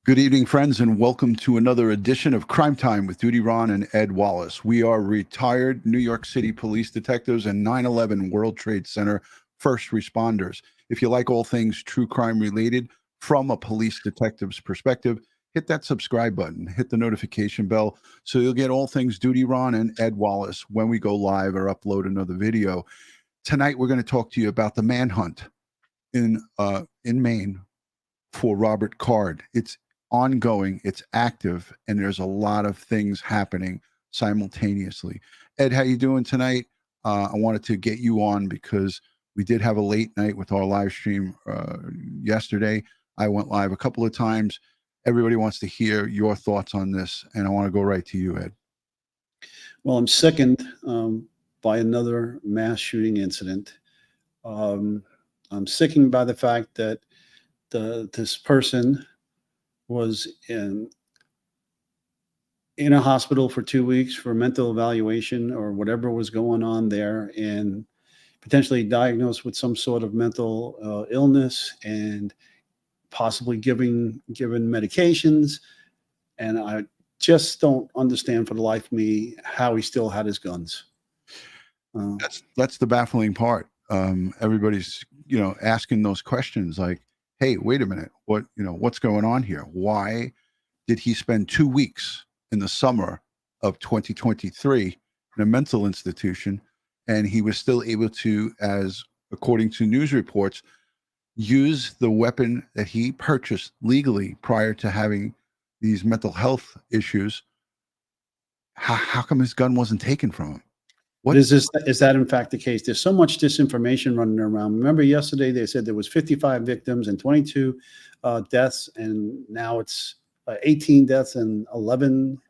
Good evening, friends, and welcome to another edition of Crime Time with DutyRon and Ed Wallace. We are retired New York City police detectives and 9/11 World Trade Center first responders. If you like all things true crime related from a police detective's perspective, hit that subscribe button, hit the notification bell, so you'll get all things DutyRon and Ed Wallace when we go live or upload another video. Tonight, we're going to talk to you about the manhunt in Maine for Robert Card. It's ongoing, it's active, and there's a lot of things happening simultaneously. Ed, how you doing tonight? I wanted to get you on because we did have a late night with our live stream yesterday. I went live a couple of times. Everybody wants to hear your thoughts on this, and I want to go right to you, Ed. Well, I'm sickened by another mass shooting incident. I'm sickened by the fact that this person was in a hospital for 2 weeks for mental evaluation or whatever was going on there, and potentially diagnosed with some sort of mental illness and possibly given medications. And I just don't understand for the life of me how he still had his guns. That's the baffling part. Everybody's asking those questions like, hey, wait a minute, what's going on here? Why did he spend 2 weeks in the summer of 2023 in a mental institution, and he was still able to, as according to news reports, use the weapon that he purchased legally prior to having these mental health issues? How come his gun wasn't taken from him? Is that in fact the case? There's so much disinformation running around. Remember yesterday they said there was 55 victims and 22 deaths, and now it's 18 deaths and 11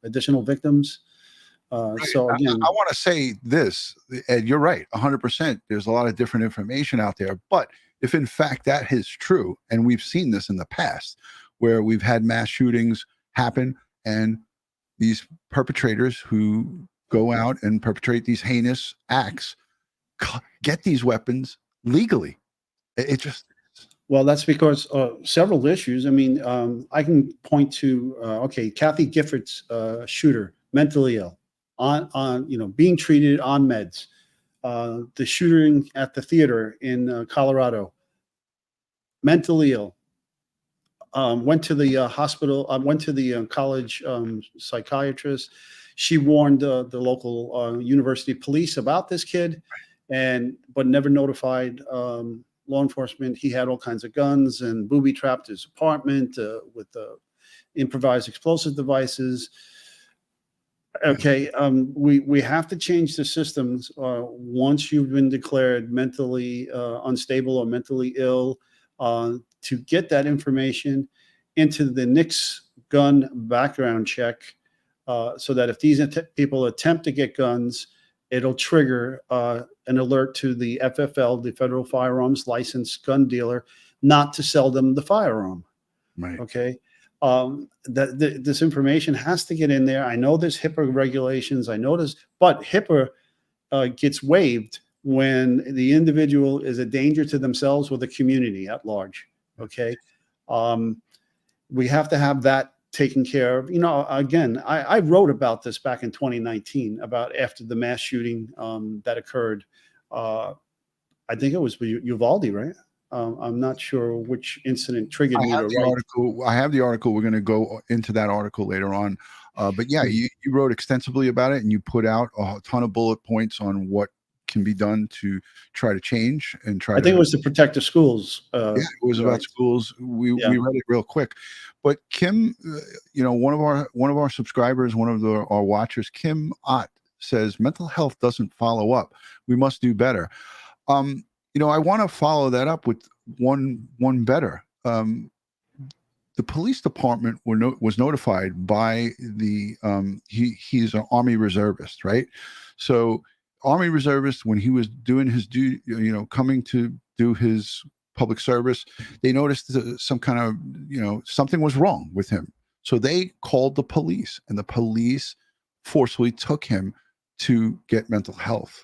additional victims. Right. So again, I want to say this, Ed, you're right, 100%. There's a lot of different information out there, but if in fact that is true, and we've seen this in the past where we've had mass shootings happen, and these perpetrators who go out and perpetrate these heinous acts get these weapons legally. It just... Well, that's because several issues. I mean, I can point to Kathy Gifford's shooter, mentally ill, on being treated on meds. The shooting at the theater in Colorado, mentally ill. Went to the hospital. Went to the college psychiatrist. She warned the local university police about this kid, but never notified law enforcement. He had all kinds of guns and booby trapped his apartment with improvised explosive devices. Okay, we have to change the systems once you've been declared mentally unstable or mentally ill, to get that information into the NICS gun background check, so that if these people attempt to get guns, it'll trigger an alert to the FFL, the Federal Firearms Licensed Gun Dealer, not to sell them the firearm. Right. Okay. This information has to get in there. I know there's HIPAA regulations. I know this, but HIPAA gets waived when the individual is a danger to themselves or the community at large. Okay. We have to have that taken care of. Again, I wrote about this back in 2019, about after the mass shooting that occurred. I think it was Uvalde, right? I'm not sure which incident triggered me to write. I have the article. We're going to go into that article later on. But yeah, you wrote extensively about it, and you put out a ton of bullet points on what can be done to try to change and try. I think it was to protect the schools. Yeah, it was about schools. We read it real quick. But Kim, one of our subscribers, one of our watchers, Kim Ott, says mental health doesn't follow up. We must do better. I want to follow that up with one better. The police department was notified by the he's an Army reservist, right? So Army reservist, when he was doing his duty, coming to do his public service, they noticed some kind of, something was wrong with him. So they called the police, and the police forcefully took him to get mental health.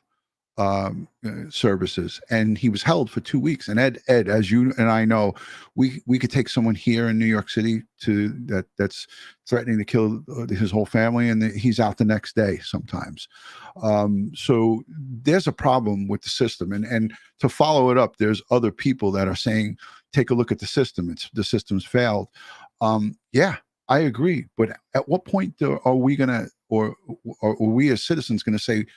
services, and he was held for 2 weeks. And Ed, as you and I know, we could take someone here in New York City that's threatening to kill his whole family, and he's out the next day sometimes. So there's a problem with the system, and to follow it up, there's other people that are saying, take a look at the system. The system's failed. Yeah, I agree. But at what point are we gonna, or are we as citizens gonna say,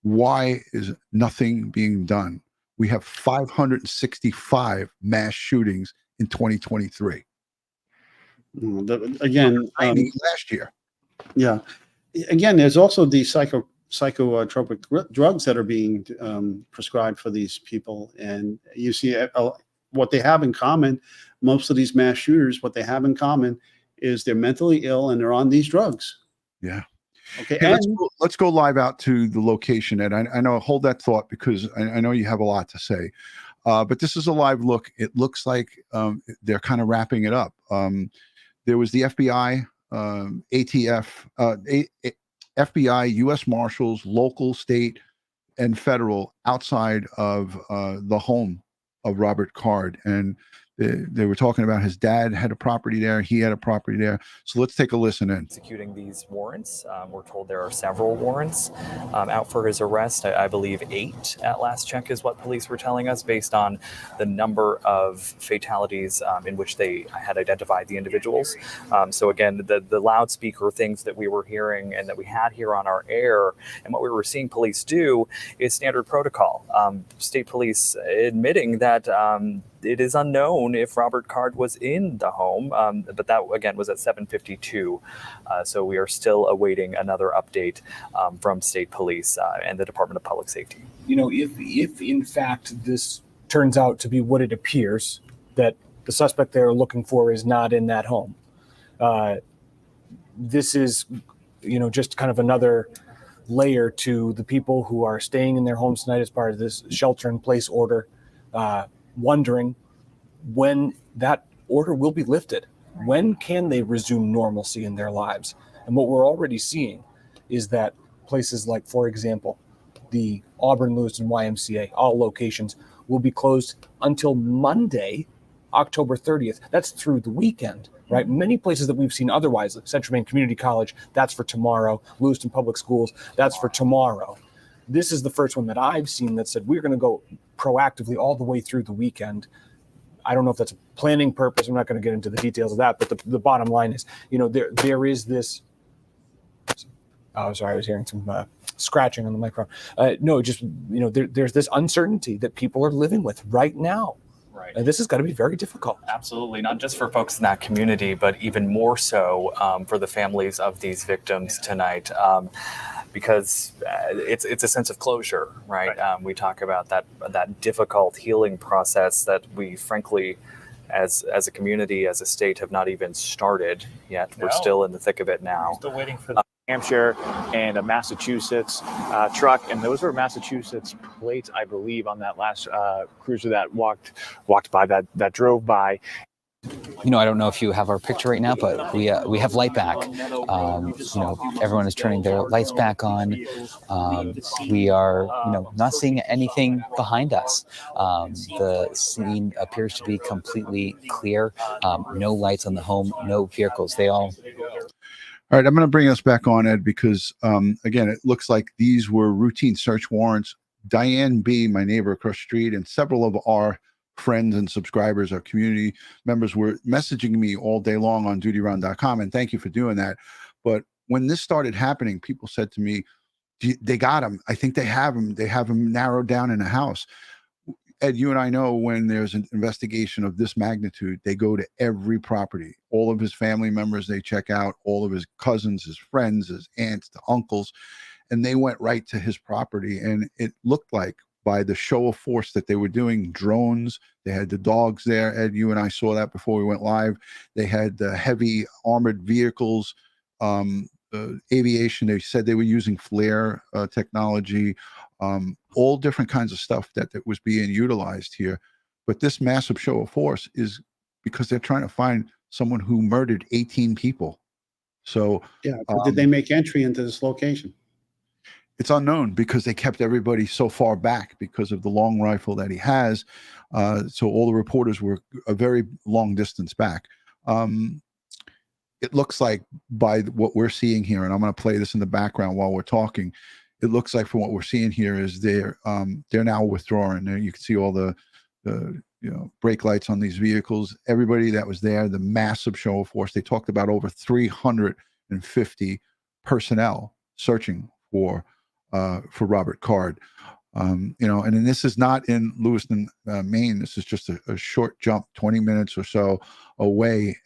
why is nothing being done? We have 565 mass shootings in 2023. Again, last year. Yeah. Again, there's also the psychotropic drugs that are being prescribed for these people. And you see what they have in common. Most of these mass shooters, what they have in common is they're mentally ill and they're on these drugs. Yeah. Okay. Hey, let's go live out to the location, Ed. I know, hold that thought, because I know you have a lot to say. But this is a live look. It looks like they're kind of wrapping it up. There was the FBI, ATF, FBI, U.S. Marshals, local, state, and federal outside of the home of Robert Card. And they were talking about his dad had a property there. He had a property there. So let's take a listen in. Executing these warrants. We're told there are several warrants out for his arrest. I believe 8 at last check is what police were telling us, based on the number of fatalities in which they had identified the individuals. So again, the loudspeaker things that we were hearing and that we had here on our air, and what we were seeing police do, is standard protocol. State police admitting that it is unknown if Robert Card was in the home, but that, again, was at 7:52. So we are still awaiting another update from state police and the Department of Public Safety. You know, if in fact this turns out to be what it appears, that the suspect they're looking for is not in that home, this is, you know, just kind of another layer to the people who are staying in their homes tonight as part of this shelter-in-place order, wondering when that order will be lifted. When can they resume normalcy in their lives? And what we're already seeing is that places like, for example, the Auburn Lewiston YMCA, all locations will be closed until Monday, October 30th. That's through the weekend, right? Many places that we've seen otherwise, like Central Maine Community College, that's for tomorrow. Lewiston Public Schools, that's for tomorrow. This is the first one that I've seen that said we're going to go proactively all the way through the weekend. I don't know if that's a planning purpose. I'm not going to get into the details of that, but the bottom line is, you know, there is this. Oh, sorry, I was hearing some scratching on the microphone. No, just, you know, there's this uncertainty that people are living with right now. Right. And this is going to be very difficult. Absolutely, not just for folks in that community, but even more so for the families of these victims tonight. Because it's a sense of closure, right? We talk about that difficult healing process that we, frankly, as a community, as a state, have not even started yet. We're still in the thick of it now. We're still waiting for the Hampshire and a Massachusetts truck, and those were Massachusetts plates, I believe, on that last cruiser that walked by, that drove by. You know, I don't know if you have our picture right now, but we have light back. You know, everyone is turning their lights back on. We are, you know, not seeing anything behind us. The scene appears to be completely clear. No lights on the home, no vehicles. All right, I'm going to bring us back on, Ed, because, again, it looks like these were routine search warrants. Diane B., my neighbor across the street, and several of our friends and subscribers, our community members, were messaging me all day long on DutyRon.com, and thank you for doing that. But when this started happening, people said to me, they got him. I think they have him. They have him narrowed down in a house. Ed, you and I know when there's an investigation of this magnitude, they go to every property. All of his family members, they check out, all of his cousins, his friends, his aunts, the uncles, and they went right to his property. And it looked like, by the show of force that they were doing, drones, they had the dogs there. Ed, you and I saw that before we went live. They had the heavy armored vehicles, aviation. They said they were using flare technology, all different kinds of stuff that was being utilized here. But this massive show of force is because they're trying to find someone who murdered 18 people. So yeah, but did they make entry into this location? It's unknown because they kept everybody so far back because of the long rifle that he has. So all the reporters were a very long distance back. It looks like by what we're seeing here, and I'm going to play this in the background while we're talking. It looks like from what we're seeing here is they're now withdrawing. There you can see all the brake lights on these vehicles. Everybody that was there, the massive show of force. They talked about over 350 personnel searching for Robert Card. And then this is not in Lewiston, Maine. This is just a short jump, 20 minutes or so away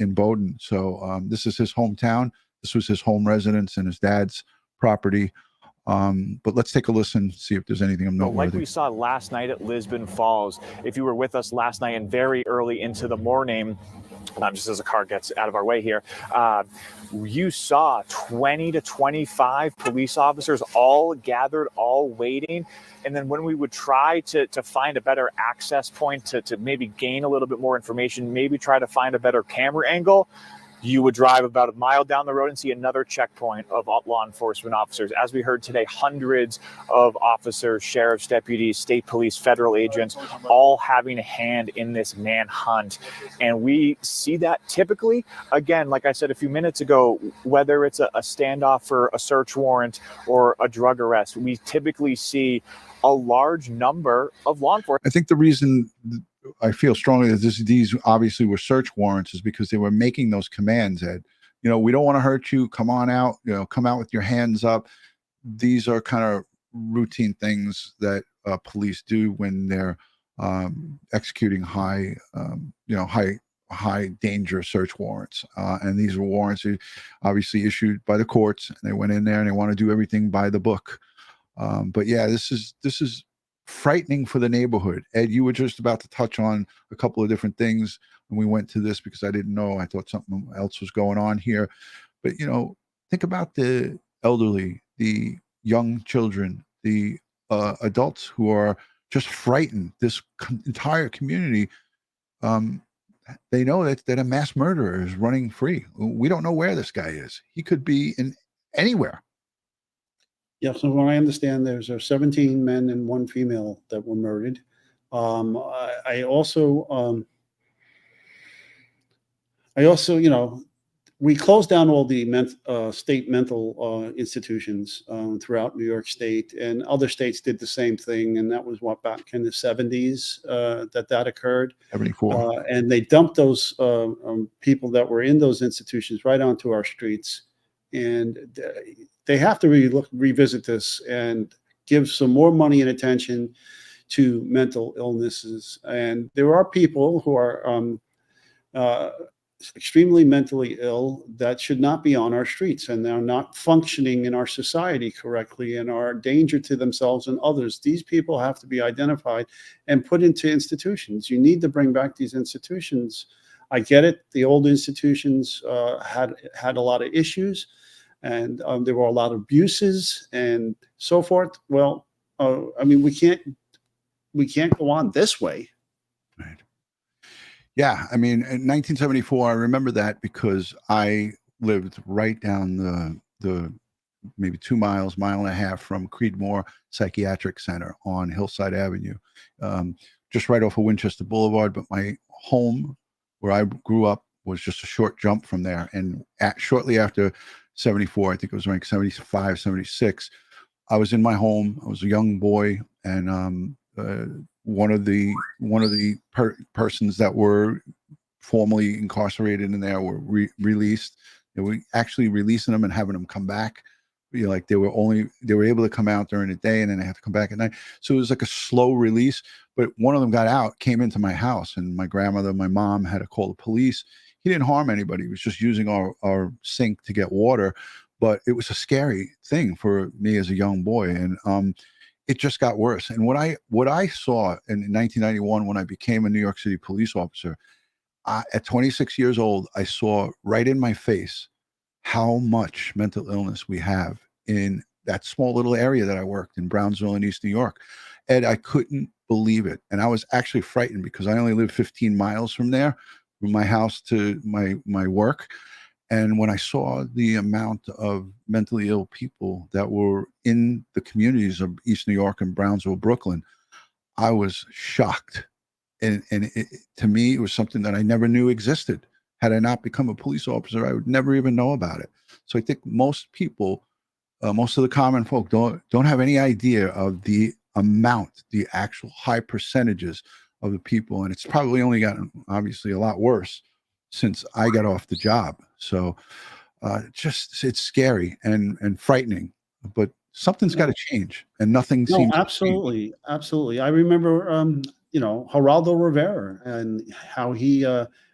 in Bowdoin. So this is his hometown. This was his home residence and his dad's property. But let's take a listen, see if there's anything I'm noteworthy. Like we saw last night at Lisbon Falls, if you were with us last night and very early into the morning, just as the car gets out of our way here, you saw 20 to 25 police officers all gathered, all waiting. And then when we would try to find a better access point to maybe gain a little bit more information, maybe try to find a better camera angle, you would drive about a mile down the road and see another checkpoint of law enforcement officers. As we heard today, hundreds of officers, sheriffs, deputies, state police, federal agents, all having a hand in this manhunt. And we see that typically, again, like I said a few minutes ago, whether it's a standoff for a search warrant or a drug arrest, we typically see a large number of law enforcement. I think the reason I feel strongly that these obviously were search warrants is because they were making those commands, Ed. We don't want to hurt you. Come on out. Come out with your hands up. These are kind of routine things that police do when they're executing high danger search warrants. And these were warrants obviously issued by the courts. And they went in there and they want to do everything by the book. But yeah, this is frightening for the neighborhood. Ed, you were just about to touch on a couple of different things when we went to this because I didn't know. I thought something else was going on here. But, think about the elderly, the young children, the adults who are just frightened. This entire community, they know that a mass murderer is running free. We don't know where this guy is. He could be in anywhere. Yeah, so what I understand, there's 17 men and 1 female that were murdered. I also, we closed down all the state mental institutions throughout New York State, and other states did the same thing. And that was back in the 70s that occurred. 74. And they dumped those people that were in those institutions right onto our streets. And they have to revisit this and give some more money and attention to mental illnesses. And there are people who are extremely mentally ill that should not be on our streets, and they're not functioning in our society correctly and are a danger to themselves and others. These people have to be identified and put into institutions. You need to bring back these institutions. I get it. The old institutions had a lot of issues, and there were a lot of abuses and so forth. Well, we can't go on this way. Right. Yeah, in 1974, I remember that because I lived right down the maybe 2 miles, mile and a half from Creedmoor Psychiatric Center on Hillside Avenue, just right off of Winchester Boulevard. But my home, where I grew up, was just a short jump from there. And shortly after 74, I think it was like 75, 76, I was in my home. I was a young boy, and one of the persons that were formerly incarcerated in there were released. They were actually releasing them and having them come back. Like they were able to come out during the day, and then they have to come back at night. So it was like a slow release. But one of them got out, came into my house, and my grandmother, my mom had to call the police. He didn't harm anybody. He was just using our sink to get water. But it was a scary thing for me as a young boy. And it just got worse. And what I saw in 1991 when I became a New York City police officer, at 26 years old, I saw right in my face how much mental illness we have in that small little area that I worked in, Brownsville in East New York. Ed, I couldn't believe it. And I was actually frightened because I only lived 15 miles from there, from my house to my work. And when I saw the amount of mentally ill people that were in the communities of East New York and Brownsville, Brooklyn, I was shocked. And to me, it was something that I never knew existed. Had I not become a police officer, I would never even know about it. So I think most people, most of the common folk don't have any idea of the amount, the actual high percentages of the people. And it's probably only gotten obviously a lot worse since I got off the job. So it's scary and frightening, but something's got to change, and nothing No, seems to change. absolutely, absolutely. I remember, Geraldo Rivera and how he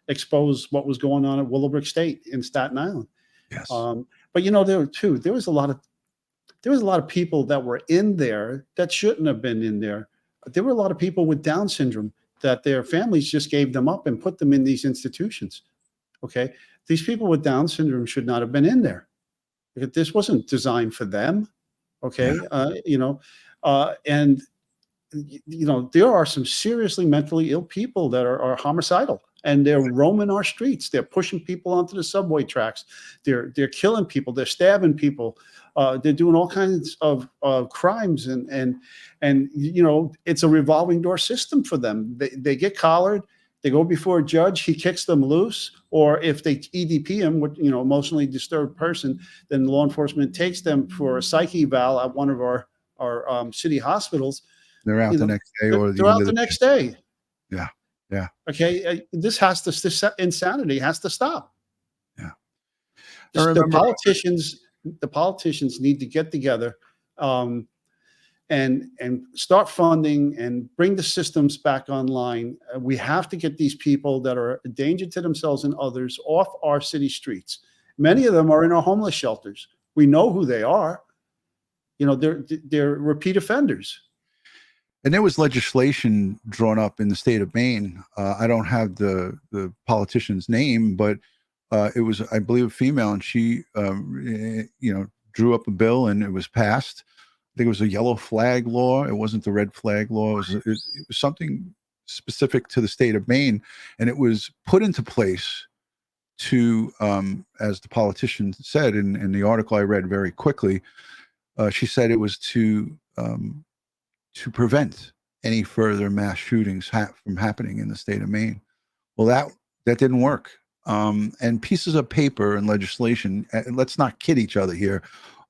exposed what was going on at Willowbrook State in Staten Island. Yes. But there was a lot of people that were in there that shouldn't have been in there. There were a lot of people with Down syndrome that their families just gave them up and put them in these institutions. Okay, these people with Down syndrome should not have been in there. This wasn't designed for them. Okay, and there are some seriously mentally ill people that are homicidal, and they're roaming our streets. They're pushing people onto the subway tracks. They're killing people. They're stabbing people. They're doing all kinds of crimes, and it's a revolving door system for them. They get collared. They go before a judge. He kicks them loose, or if they EDP him, with emotionally disturbed person, then law enforcement takes them for a psych eval at one of our city hospitals. They're out the next day, or they're out the next day. Yeah, yeah. Okay, this insanity has to stop. Yeah. The politicians need to get together and start funding and bring the systems back online. We have to get these people that are a danger to themselves and others off our city streets. Many of them are in our homeless shelters. We know who they are. They're repeat offenders. And there was legislation drawn up in the state of Maine. I don't have the politician's name, but it was, I believe, a female, and she, drew up a bill, and it was passed. I think it was a yellow flag law. It wasn't the red flag law. It was something specific to the state of Maine, and it was put into place to, as the politician said in the article I read very quickly, she said it was to prevent any further mass shootings from happening in the state of Maine. Well, that didn't work. And pieces of paper and legislation, and let's not kid each other here.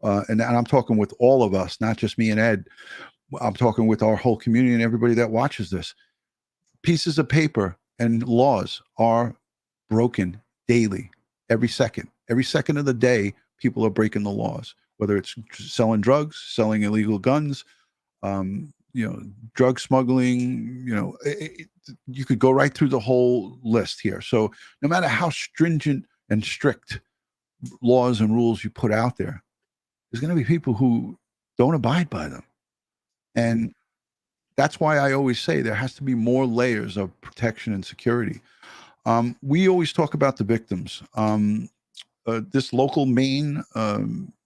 And I'm talking with all of us, not just me and Ed. I'm talking with our whole community and everybody that watches this. Pieces of paper and laws are broken daily, every second. Every second of the day, people are breaking the laws, whether it's selling drugs, selling illegal guns, drug smuggling, you could go right through the whole list here. So no matter how stringent and strict laws and rules you put out there, there's going to be people who don't abide by them. And that's why I always say there has to be more layers of protection and security. We always talk about the victims. This local Maine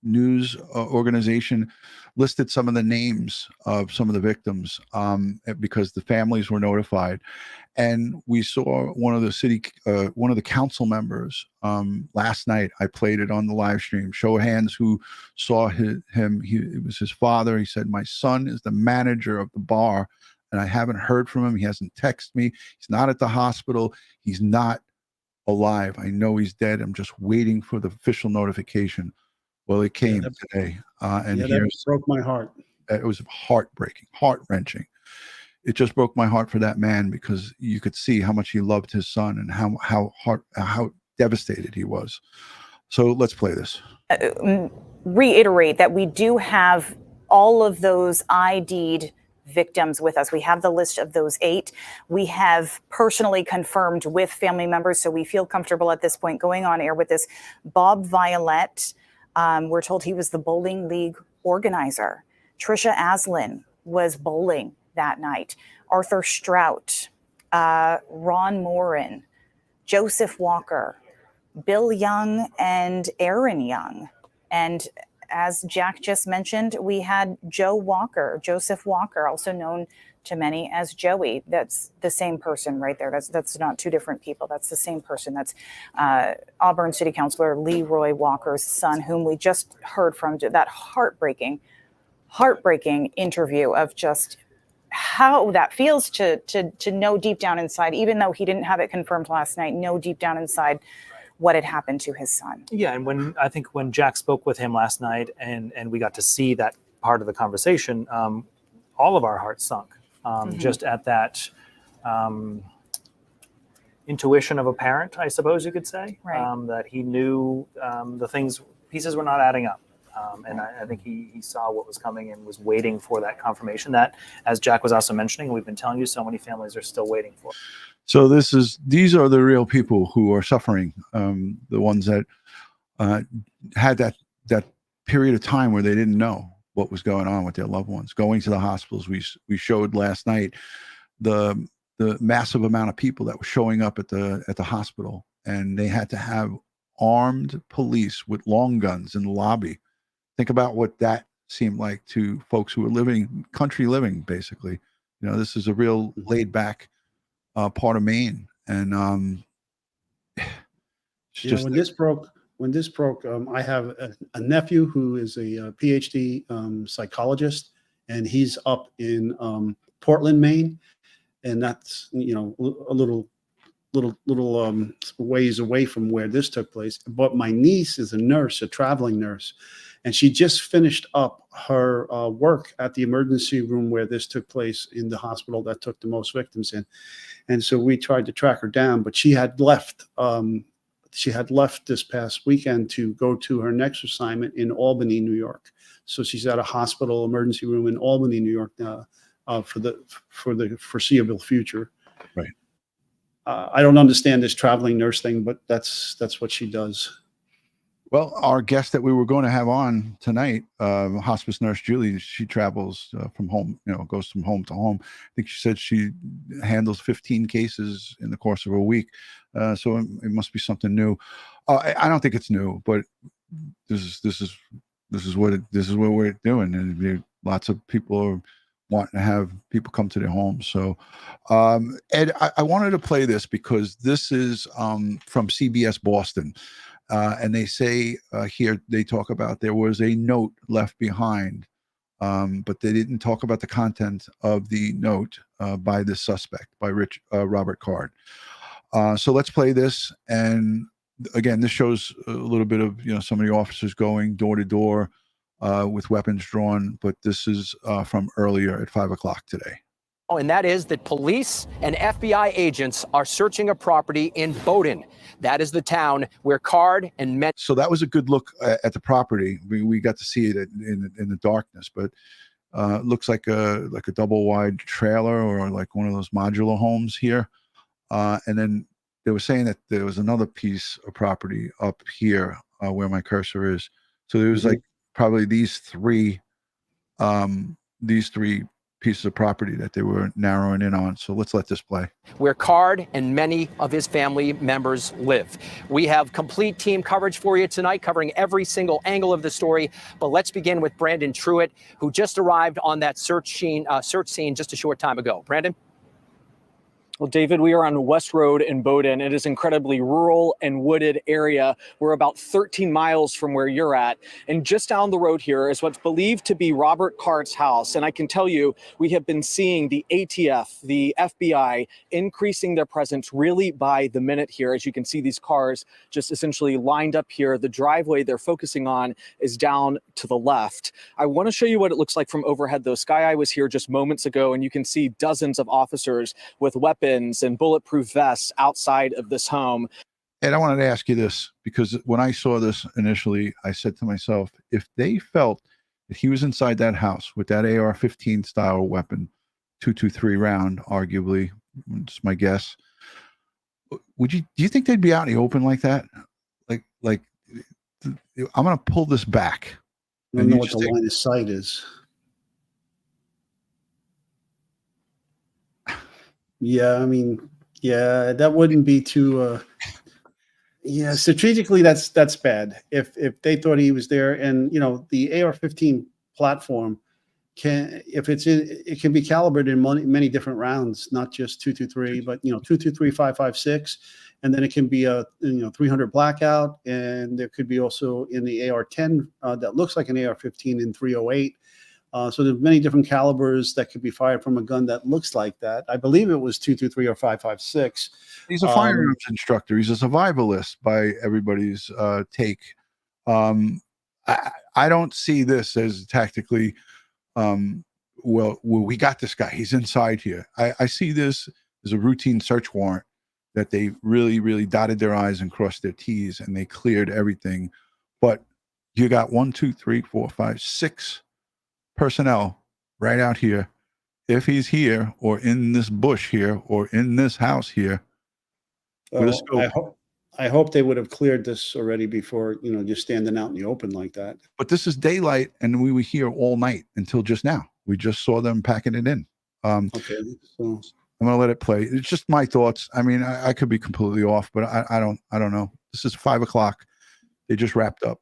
news organization listed some of the names of some of the victims because the families were notified. And we saw one of the council members last night. I played it on the live stream. Show of hands who saw him. It was his father. He said, "My son is the manager of the bar, and I haven't heard from him. He hasn't texted me. He's not at the hospital. He's not alive. I know he's dead. I'm just waiting for the official notification." Well, it came today. And that broke my heart. It was heartbreaking, heart-wrenching. It just broke my heart for that man, because you could see how much he loved his son and how devastated he was. So let's play this. Reiterate that we do have all of those ID'd victims with us. We have the list of those 8. We have personally confirmed with family members, so we feel comfortable at this point going on air with this. Bob Violette, we're told he was the bowling league organizer. Trisha Aslin was bowling that night. Arthur Strout, Ron Morin, Joseph Walker, Bill Young, and Aaron Young. And as Jack just mentioned, we had Joseph Walker, also known to many as Joey. That's the same person right there. That's not two different people. That's the same person. That's Auburn City Councilor Leroy Walker's son, whom we just heard from. That heartbreaking interview of just how that feels to know deep down inside, even though he didn't have it confirmed last night, know deep down inside what had happened to his son. Yeah, and when Jack spoke with him last night and we got to see that part of the conversation, all of our hearts sunk just at that intuition of a parent, I suppose you could say, right. That he knew pieces were not adding up. And I think he saw what was coming and was waiting for that confirmation that, as Jack was also mentioning, we've been telling you, so many families are still waiting for. So these are the real people who are suffering, the ones that had that period of time where they didn't know what was going on with their loved ones, going to the hospitals. We showed last night the massive amount of people that were showing up at the hospital, and they had to have armed police with long guns in the lobby. Think about what that seemed like to folks who were country living, basically. You know, this is a real laid back part of Maine, and when this broke, I have a nephew who is a PhD psychologist, and he's up in Portland, Maine, and that's a little ways away from where this took place. But my niece is a traveling nurse, and she just finished up her work at the emergency room where this took place in the hospital that took the most victims in. And so we tried to track her down, but she had left. She had left this past weekend to go to her next assignment in Albany, New York. So she's at a hospital emergency room in Albany, New York, for the foreseeable future. Right. I don't understand this traveling nurse thing, but that's what she does. Well, our guest that we were going to have on tonight, hospice nurse Julie, she travels from home, goes from home to home. I think she said she handles 15 cases in the course of a week. So it must be something new. I don't think it's new, but this is what we're doing, and lots of people are wanting to have people come to their homes. So, Ed, I wanted to play this because this is from CBS Boston. And they say here, they talk about there was a note left behind, but they didn't talk about the content of the note by the suspect, by Robert Card. So let's play this. And again, this shows a little bit of, some of the officers going door to door with weapons drawn, but this is from earlier at 5 o'clock today. Oh, and that is that police and FBI agents are searching a property in Bowdoin. That is the town where Card and men. So that was a good look at the property. We got to see it in the darkness, but it looks like a double wide trailer or like one of those modular homes here. And then they were saying that there was another piece of property up here where my cursor is. So there was like probably these three pieces of property that they were narrowing in on. So let's let this play. Where Card and many of his family members live. We have complete team coverage for you tonight, covering every single angle of the story. But let's begin with Brandon Truitt, who just arrived on that search scene just a short time ago. Brandon? Well, David, we are on West Road in Bowdoin. It is an incredibly rural and wooded area. We're about 13 miles from where you're at. And just down the road here is what's believed to be Robert Card's house. And I can tell you, we have been seeing the ATF, the FBI, increasing their presence really by the minute here. As you can see, these cars just essentially lined up here. The driveway they're focusing on is down to the left. I want to show you what it looks like from overhead, though. Sky Eye was here just moments ago, and you can see dozens of officers with weapons and bulletproof vests outside of this home. And I wanted to ask you this, because when I saw this initially, I said to myself, if they felt that he was inside that house with that AR-15 style weapon, 223 round, arguably, it's my guess, do you think they'd be out in the open like that? Like I'm going to pull this back. I don't know what the line of sight is. Yeah, I mean, yeah, that wouldn't be too. Strategically, that's bad. If they thought he was there, and the AR-15 platform if it's in, it can be calibrated in many different rounds, not just 223, but 223, 5.56, and then it can be a 300 blackout, and there could be also in the AR-10 that looks like an AR-15 in 308. So there's many different calibers that could be fired from a gun that looks like that. I believe it was 223 or 5.56. He's a firearms instructor. He's a survivalist by everybody's take. I don't see this as tactically. Well, we got this guy. He's inside here. I see this as a routine search warrant that they really dotted their I's and crossed their T's, and they cleared everything. But you got 1, 2, 3, 4, 5, 6 personnel right out here. If he's here or in this bush here or in this house here, with a scope. I hope they would have cleared this already before, just standing out in the open like that. But this is daylight, and we were here all night until just now. We just saw them packing it in. Okay, so I'm gonna let it play. It's just my thoughts. I mean, I could be completely off, but I don't know. This is 5 o'clock. They just wrapped up.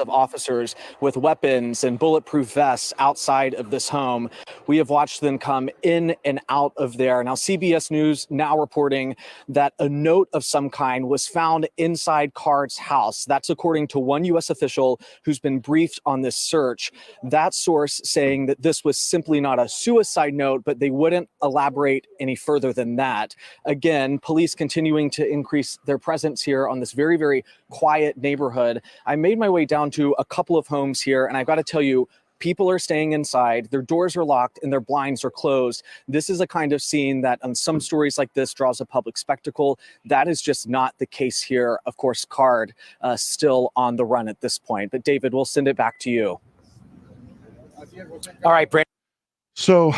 Of officers with weapons and bulletproof vests outside of this home. We have watched them come in and out of there. Now, CBS News now reporting that a note of some kind was found inside Card's house. That's according to one U.S. official who's been briefed on this search. That source saying that this was simply not a suicide note, but they wouldn't elaborate any further than that. Again, police continuing to increase their presence here on this very, very quiet neighborhood. I made my way down to a couple of homes here, and I've got to tell you, people are staying inside, their doors are locked, and their blinds are closed. This is a kind of scene that on some stories like this draws a public spectacle. That is just not the case here. Of course, Card still on the run at this point. But David, we'll send it back to you. All right, Brandon. So,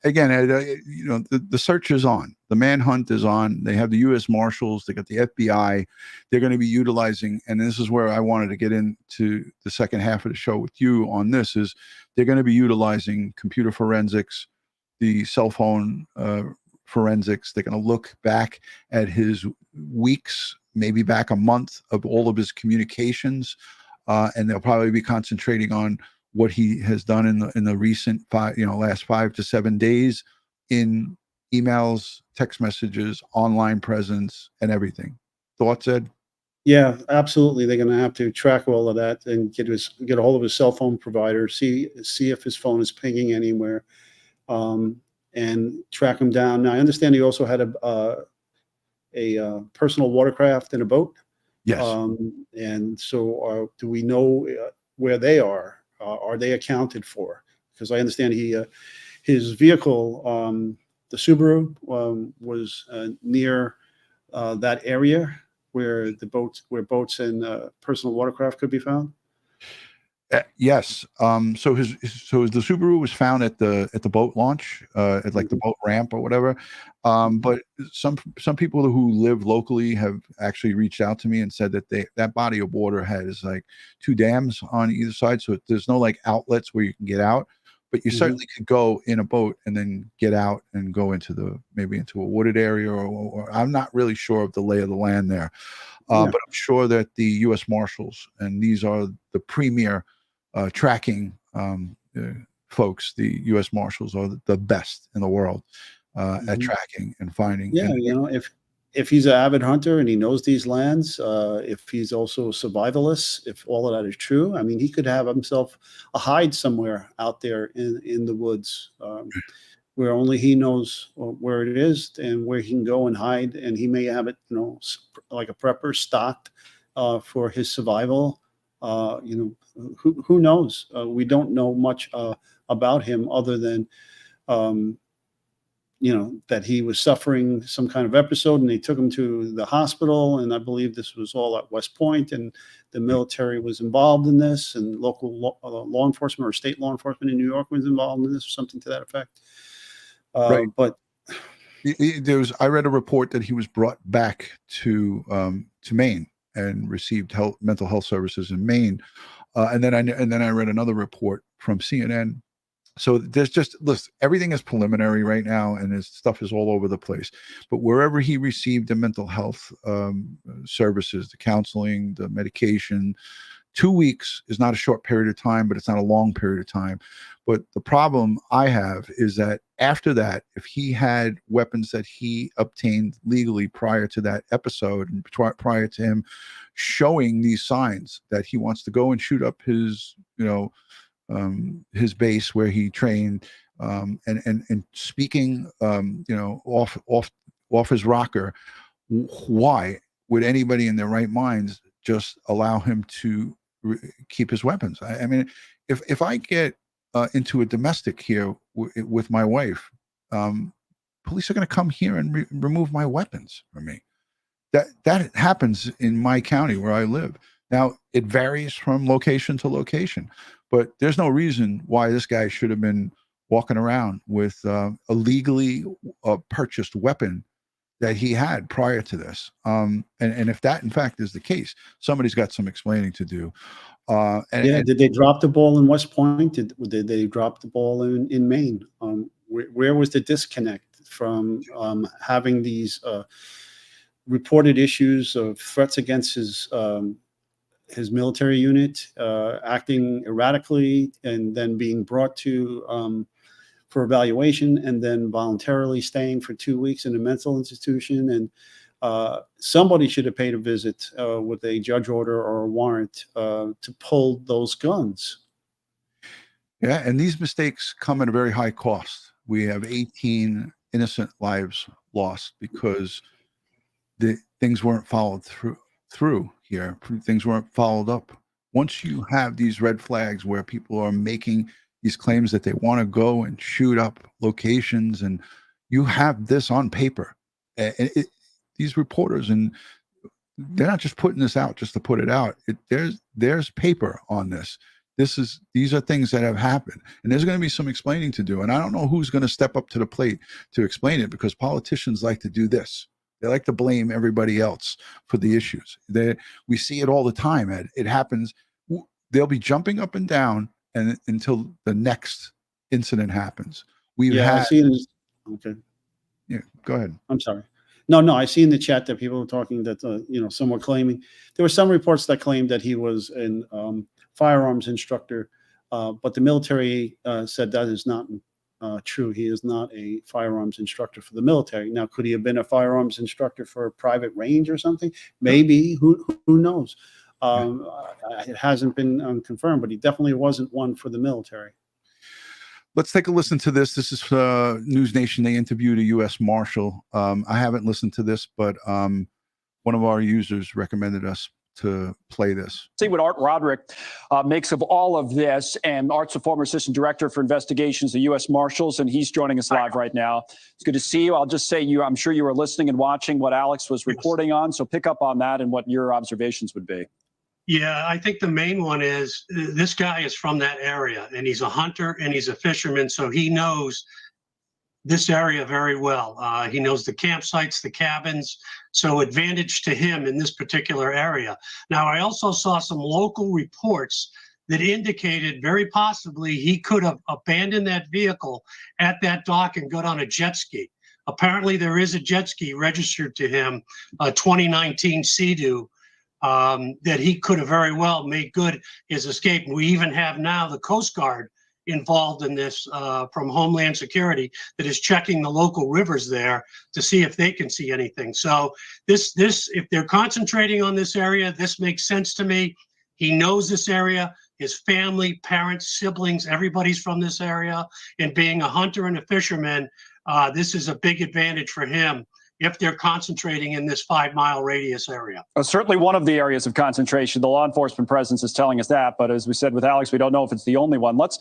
again, the search is on. The manhunt is on. They have the U.S. Marshals. They got the FBI. They're going to be utilizing, and this is where I wanted to get into the second half of the show with you on this, is they're going to be utilizing computer forensics, the cell phone forensics. They're going to look back at his weeks, maybe back a month of all of his communications, and they'll probably be concentrating on what he has done in the recent last 5 to 7 days in emails, text messages, online presence, and everything. Thoughts, Ed? Yeah, absolutely. They're going to have to track all of that and get a hold of his cell phone provider, see if his phone is pinging anywhere, and track him down. Now, I understand he also had a personal watercraft and a boat. Yes. And so, do we know where they are? Are they accounted for? Because I understand his vehicle, the Subaru, was near that area where boats and personal watercraft could be found. Yes. So the Subaru was found at the boat launch, at like the boat ramp or whatever. But some people who live locally have actually reached out to me and said that that body of water has like 2 dams on either side, so there's no like outlets where you can get out. But you certainly could go in a boat and then get out and go maybe into a wooded area, or I'm not really sure of the lay of the land there. But I'm sure that the U.S. Marshals, and these are the premier tracking folks, the U.S. Marshals are the best in the world at tracking and finding. Yeah, if he's an avid hunter and he knows these lands, if he's also a survivalist, if all of that is true, I mean, he could have himself a hide somewhere out there in the woods, where only he knows where it is and where he can go and hide. And he may have it, like a prepper stocked for his survival. Who knows? We don't know much about him other than, that he was suffering some kind of episode and they took him to the hospital. And I believe this was all at West Point, and the military was involved in this, and local law enforcement or state law enforcement in New York was involved in this, or something to that effect. Right. But I read a report that he was brought back to Maine and received mental health services in Maine. And then I read another report from CNN. So listen, everything is preliminary right now, and his stuff is all over the place. But wherever he received the mental health services, the counseling, the medication, 2 weeks is not a short period of time, but it's not a long period of time. But the problem I have is that after that, if he had weapons that he obtained legally prior to that episode and prior to him showing these signs that he wants to go and shoot up his, his base where he trained, and speaking, off his rocker, why would anybody in their right minds just allow him to keep his weapons? I mean, if I get into a domestic here with my wife, police are going to come here and remove my weapons from me. That happens in my county where I live. Now, it varies from location to location, but there's no reason why this guy should have been walking around with a legally purchased weapon that he had prior to this. And if that, in fact, is the case, somebody's got some explaining to do. Did they drop the ball in West Point? Did they drop the ball in Maine? Where was the disconnect from having these reported issues of threats against his military unit, acting erratically, and then being brought to for evaluation, and then voluntarily staying for 2 weeks in a mental institution? And somebody should have paid a visit with a judge order or a warrant to pull those guns. Yeah, and these mistakes come at a very high cost. We have 18 innocent lives lost because the things weren't followed through here. Things weren't followed up. Once you have these red flags where people are making these claims that they want to go and shoot up locations, and you have this on paper, and these reporters, and they're not just putting this out just to put it out. There's paper on this. These are things that have happened, and there's going to be some explaining to do. And I don't know who's going to step up to the plate to explain it, because politicians like to do this. They like to blame everybody else for the issues. We see it all the time, Ed. It happens. They'll be jumping up and down until the next incident happens. I see it. Okay. Yeah, go ahead. I'm sorry. No, I see in the chat that people were talking that, some were claiming, there were some reports that claimed that he was a firearms instructor, but the military said that is not true. He is not a firearms instructor for the military. Now, could he have been a firearms instructor for a private range or something? Maybe. Who knows? It hasn't been confirmed, but he definitely wasn't one for the military. Let's take a listen to this. This is News Nation. They interviewed a U.S. Marshal. I haven't listened to this, but one of our users recommended us to play this. See what Art Roderick makes of all of this. And Art's a former assistant director for investigations, the U.S. Marshals, and he's joining us live right now. It's good to see you. I'll just say I'm sure you were listening and watching what Alex was reporting on. So pick up on that and what your observations would be. Yeah, I think the main one is this guy is from that area, and he's a hunter and he's a fisherman, so he knows this area very well. He knows the campsites, the cabins, so advantage to him in this particular area. Now, I also saw some local reports that indicated very possibly he could have abandoned that vehicle at that dock and got on a jet ski. Apparently, there is a jet ski registered to him, a 2019 Sea-Doo, that he could have very well made good his escape. We even have now the Coast Guard involved in this from Homeland Security that is checking the local rivers there to see if they can see anything. So this if they're concentrating on this area, this makes sense to me. He knows this area, his family, parents, siblings, everybody's from this area. And being a hunter and a fisherman, this is a big advantage for him if they're concentrating in this 5-mile radius area. Certainly one of the areas of concentration. The law enforcement presence is telling us that. But as we said with Alex, we don't know if it's the only one. Let's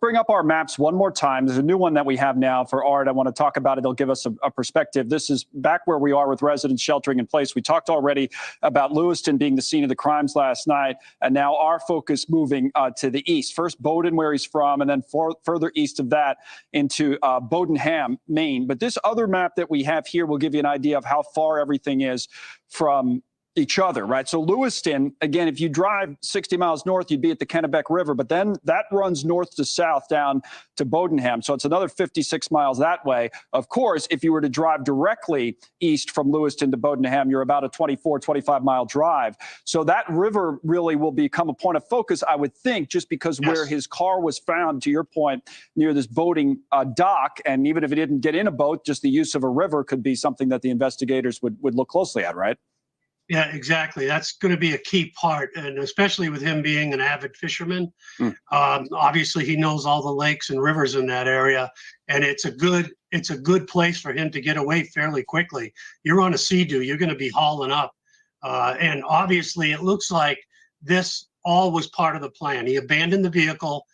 bring up our maps one more time. There's a new one that we have now for Art. I want to talk about it. It'll give us a perspective. This is back where we are with residents sheltering in place. We talked already about Lewiston being the scene of the crimes last night. And now our focus moving to the east. First, Bowdoin, where he's from, and then further east of that into Bowdoin, Maine. But this other map that we have here will give you an idea of how far everything is from each other, right? So Lewiston, again, if you drive 60 miles north, you'd be at the Kennebec River, but then that runs north to south down to Bowdoin. So it's another 56 miles that way. Of course, if you were to drive directly east from Lewiston to Bowdoin, you're about a 24, 25-mile drive. So that river really will become a point of focus, I would think, just because where his car was found, to your point, near this boating dock, and even if he didn't get in a boat, just the use of a river could be something that the investigators would look closely at, right? Yeah, exactly. That's going to be a key part, and especially with him being an avid fisherman. Obviously, he knows all the lakes and rivers in that area, and it's a good place for him to get away fairly quickly. You're on a sea-doo, you're going to be hauling up, and obviously, it looks like this all was part of the plan. He abandoned the vehicle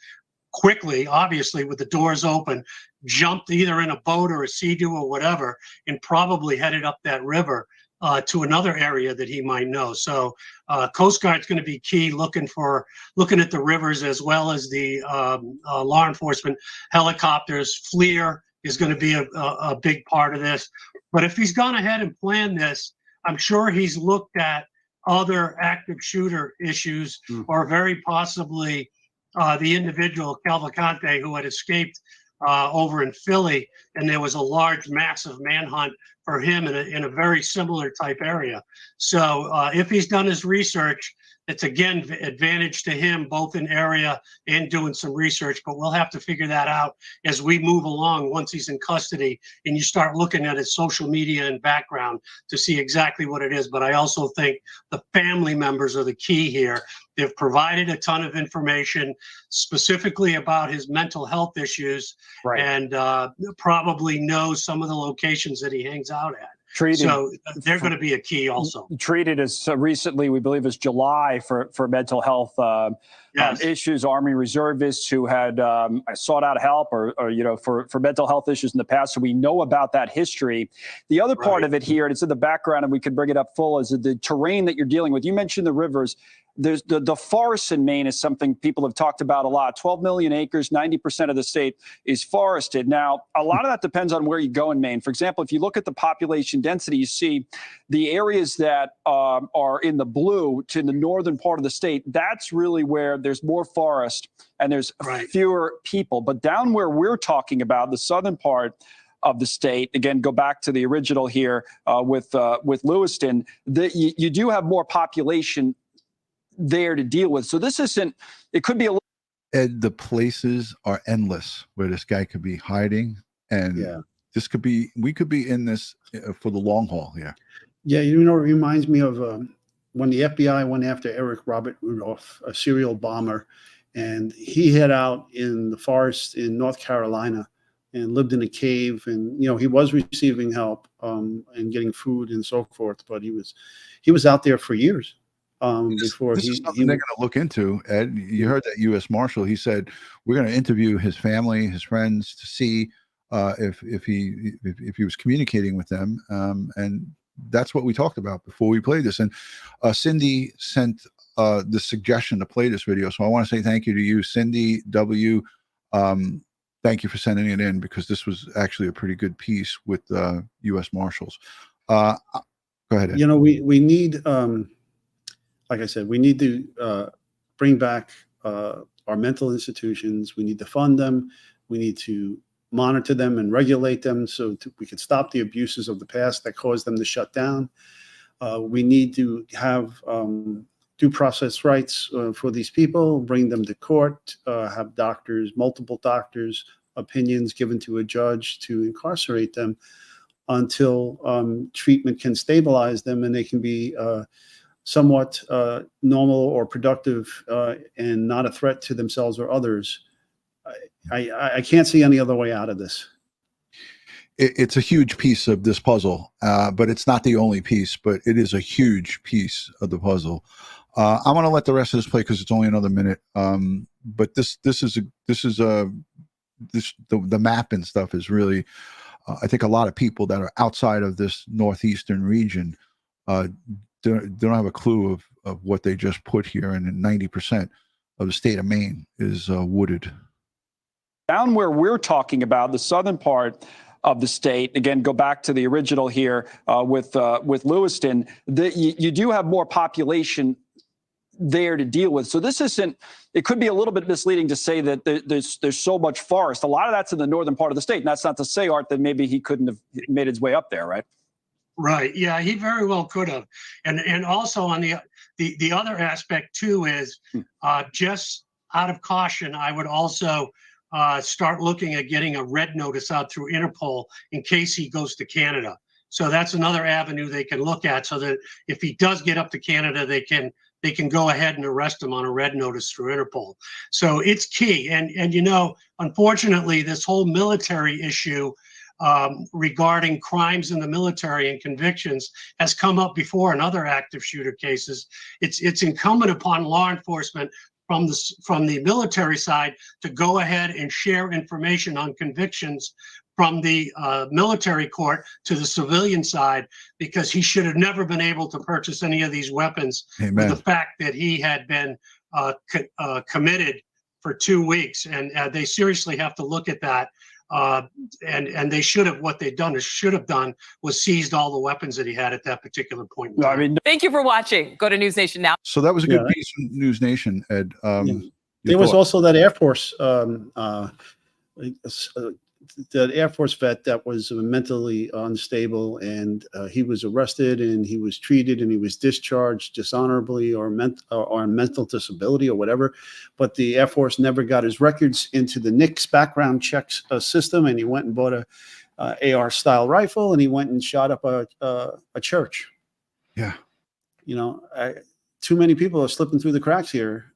quickly, obviously, with the doors open, jumped either in a boat or a sea-doo or whatever, and probably headed up that river to another area that he might know. So Coast Guard's going to be key, looking at the rivers as well as the law enforcement helicopters. FLIR is going to be a big part of this. But if he's gone ahead and planned this, I'm sure he's looked at other active shooter issues, or very possibly the individual Cavalcante who had escaped over in Philly, and there was a large, massive manhunt for him in a very similar type area. So if he's done his research, it's again advantage to him both in area and doing some research, but we'll have to figure that out as we move along once he's in custody and you start looking at his social media and background to see exactly what it is. But I also think the family members are the key here. They've provided a ton of information specifically about his mental health issues, and probably knows some of the locations that he hangs out at. So they're going to be a key also. Treated as recently, we believe, as July for mental health issues. Army reservists who had sought out help or for mental health issues in the past. So we know about that history. The other part of it here, and it's in the background, and we could bring it up full, is the terrain that you're dealing with. You mentioned the rivers. There's the forests in Maine is something people have talked about a lot. 12 million acres, 90% of the state is forested. Now, a lot of that depends on where you go in Maine. For example, if you look at the population density, you see the areas that are in the blue to the northern part of the state. That's really where there's more forest and there's fewer people. But down where we're talking about, the southern part of the state, again, go back to the original here with Lewiston, you do have more population there to deal with. So this isn't, it could be a little. Ed, the places are endless where this guy could be hiding, and this could be, we could be in this for the long haul here. Yeah, it reminds me of when the FBI went after Eric Robert Rudolph, a serial bomber, and he hid out in the forest in North Carolina and lived in a cave, and he was receiving help and getting food and so forth, but he was out there for years. Before this is something they're going to look into. Ed, you heard that U.S. Marshal. He said we're going to interview his family, his friends, to see if he was communicating with them, and that's what we talked about before we played this. And Cindy sent the suggestion to play this video, so I want to say thank you to you, Cindy W. Thank you for sending it in, because this was actually a pretty good piece with U.S. Marshals. Go ahead, Ed. We need. Like I said, we need to bring back our mental institutions. We need to fund them. We need to monitor them and regulate them so we can stop the abuses of the past that caused them to shut down. We need to have due process rights for these people, bring them to court, have doctors, multiple doctors' opinions given to a judge to incarcerate them until treatment can stabilize them and they can be somewhat normal or productive and not a threat to themselves or others. I can't see any other way out of this. It's a huge piece of this puzzle, but it's not the only piece, but it is a huge piece of the puzzle. I want to let the rest of this play because it's only another minute. But the map and stuff is really, I think a lot of people that are outside of this northeastern region don't have a clue of what they just put here, and 90% of the state of Maine is wooded. Down where we're talking about, the southern part of the state. Again, go back to the original here with Lewiston. You do have more population there to deal with. So this isn't, it could be a little bit misleading to say that there's so much forest. A lot of that's in the northern part of the state. And that's not to say, Art, that maybe he couldn't have made his way up there, right? Right. Yeah, he very well could have. And also on the other aspect too is just out of caution, I would also start looking at getting a red notice out through Interpol in case he goes to Canada. So that's another avenue they can look at, so that if he does get up to Canada, they can go ahead and arrest him on a red notice through Interpol. So it's key. And you know, unfortunately, this whole military issue regarding crimes in the military and convictions has come up before in other active shooter cases. It's incumbent upon law enforcement from the military side to go ahead and share information on convictions from the military court to the civilian side, because he should have never been able to purchase any of these weapons. Amen. With the fact that he had been committed for 2 weeks. And they seriously have to look at that. And they should have, what they've done is should have done was seized all the weapons that he had at that particular point in time. Thank you for watching. Go to News Nation now. So that was a good piece from News Nation, Ed. There was also that Air Force that Air Force vet that was mentally unstable, and he was arrested and he was treated and he was discharged dishonorably or on mental disability or whatever. But the Air Force never got his records into the NICS background checks system, and he went and bought a AR style rifle, and he went and shot up a church. Yeah. You know, too many people are slipping through the cracks here.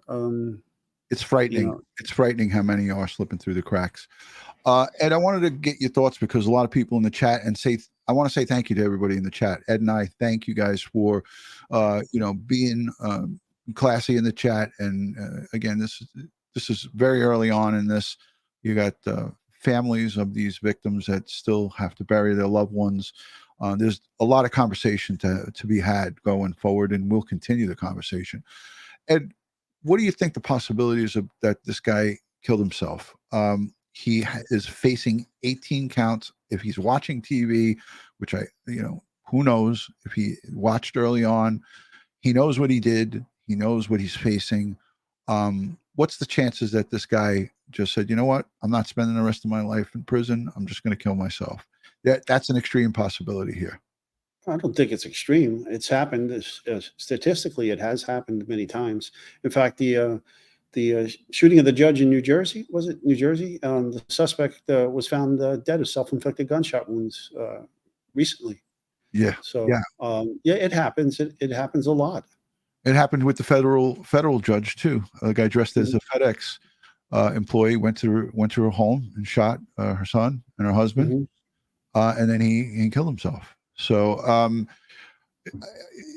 It's frightening. You know, it's frightening how many are slipping through the cracks. Ed, I wanted to get your thoughts because a lot of people in the chat, and I want to say thank you to everybody in the chat. Ed and I thank you guys for, being classy in the chat. And again, this is very early on in this. You got families of these victims that still have to bury their loved ones. There's a lot of conversation to be had going forward, and we'll continue the conversation. Ed, what do you think the possibilities of that this guy killed himself? He is facing 18 counts. If he's watching TV, which who knows if he watched early on, he knows what he did. He knows what he's facing. What's the chances that this guy just said, you know what, I'm not spending the rest of my life in prison. I'm just going to kill myself. That's an extreme possibility here. I don't think it's extreme. It's happened. Statistically, it has happened many times. In fact, the shooting of the judge in New Jersey, was it New Jersey? The suspect was found dead of self-inflicted gunshot wounds recently. Yeah. So it happens. It happens a lot. It happened with the federal judge too. A guy dressed as a FedEx employee went to her home and shot her son and her husband, and then he killed himself. So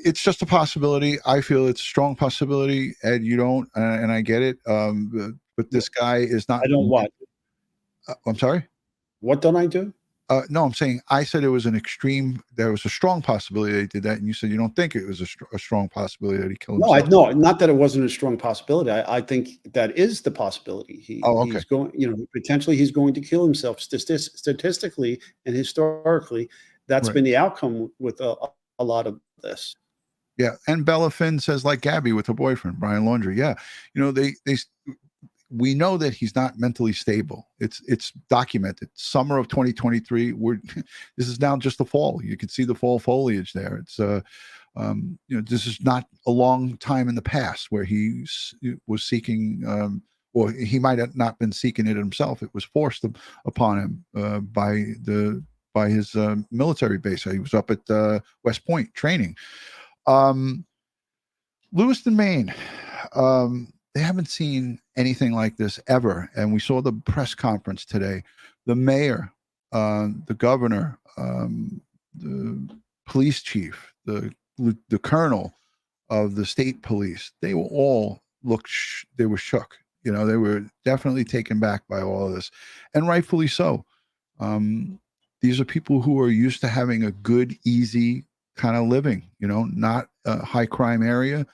it's just a possibility. I feel it's a strong possibility. Ed, you don't, and I get it. But this guy is not. I don't what? I'm sorry? What don't I do? No, I'm saying I said it was an extreme. There was a strong possibility that he did that, and you said you don't think it was a strong possibility that he killed himself. No, not that it wasn't a strong possibility. I think that is the possibility. He's going, potentially he's going to kill himself. Statistically and historically, that's been the outcome with a lot of this. Yeah, and Bella Finn says like Gabby with her boyfriend Brian Laundrie. Yeah, we know that he's not mentally stable. It's documented. Summer of 2023. This is now just the fall. You can see the fall foliage there. It's this is not a long time in the past where he was seeking, or he might have not been seeking it himself. It was forced upon him by his military base. He was up at West Point training. Lewiston, Maine. They haven't seen anything like this ever. And we saw the press conference today. The mayor, the governor, the police chief, the colonel of the state police, they were all they were shook. They were definitely taken back by all of this, and rightfully so. These are people who are used to having a good, easy kind of living, not a high crime area.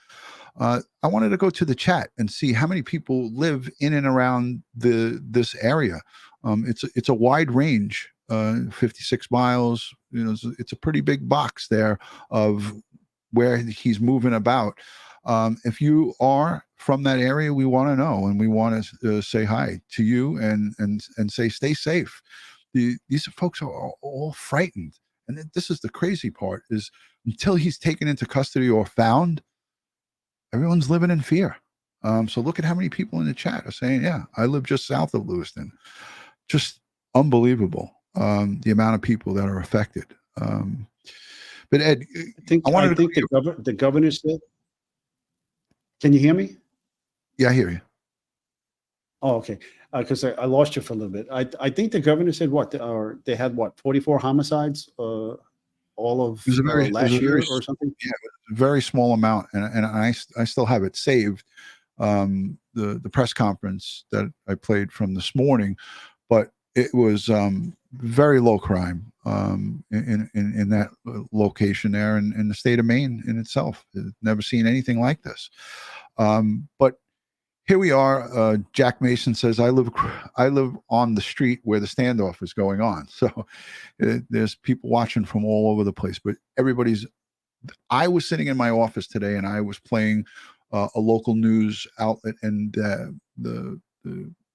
I wanted to go to the chat and see how many people live in and around this area. It's a wide range 56 miles. You know, it's a pretty big box there of where he's moving about. If you are from that area, we want to know, and we want to say hi to you and say stay safe. These folks are all frightened, and this is the crazy part: is until he's taken into custody or found, everyone's living in fear. So look at how many people in the chat are saying, "Yeah, I live just south of Lewiston." Just unbelievable, the amount of people that are affected. But Ed, I think the governor said. Can you hear me? Yeah, I hear you. Oh, okay. Because I lost you for a little bit. I think the governor said they had 44 homicides all of last year or something. Yeah, a very small amount, and I still have it saved. The press conference that I played from this morning, but it was very low crime in that location there, in the state of Maine in itself. Never seen anything like this. But here we are. Jack Mason says, I live on the street where the standoff is going on. So there's people watching from all over the place, but I was sitting in my office today and I was playing a local news outlet, and the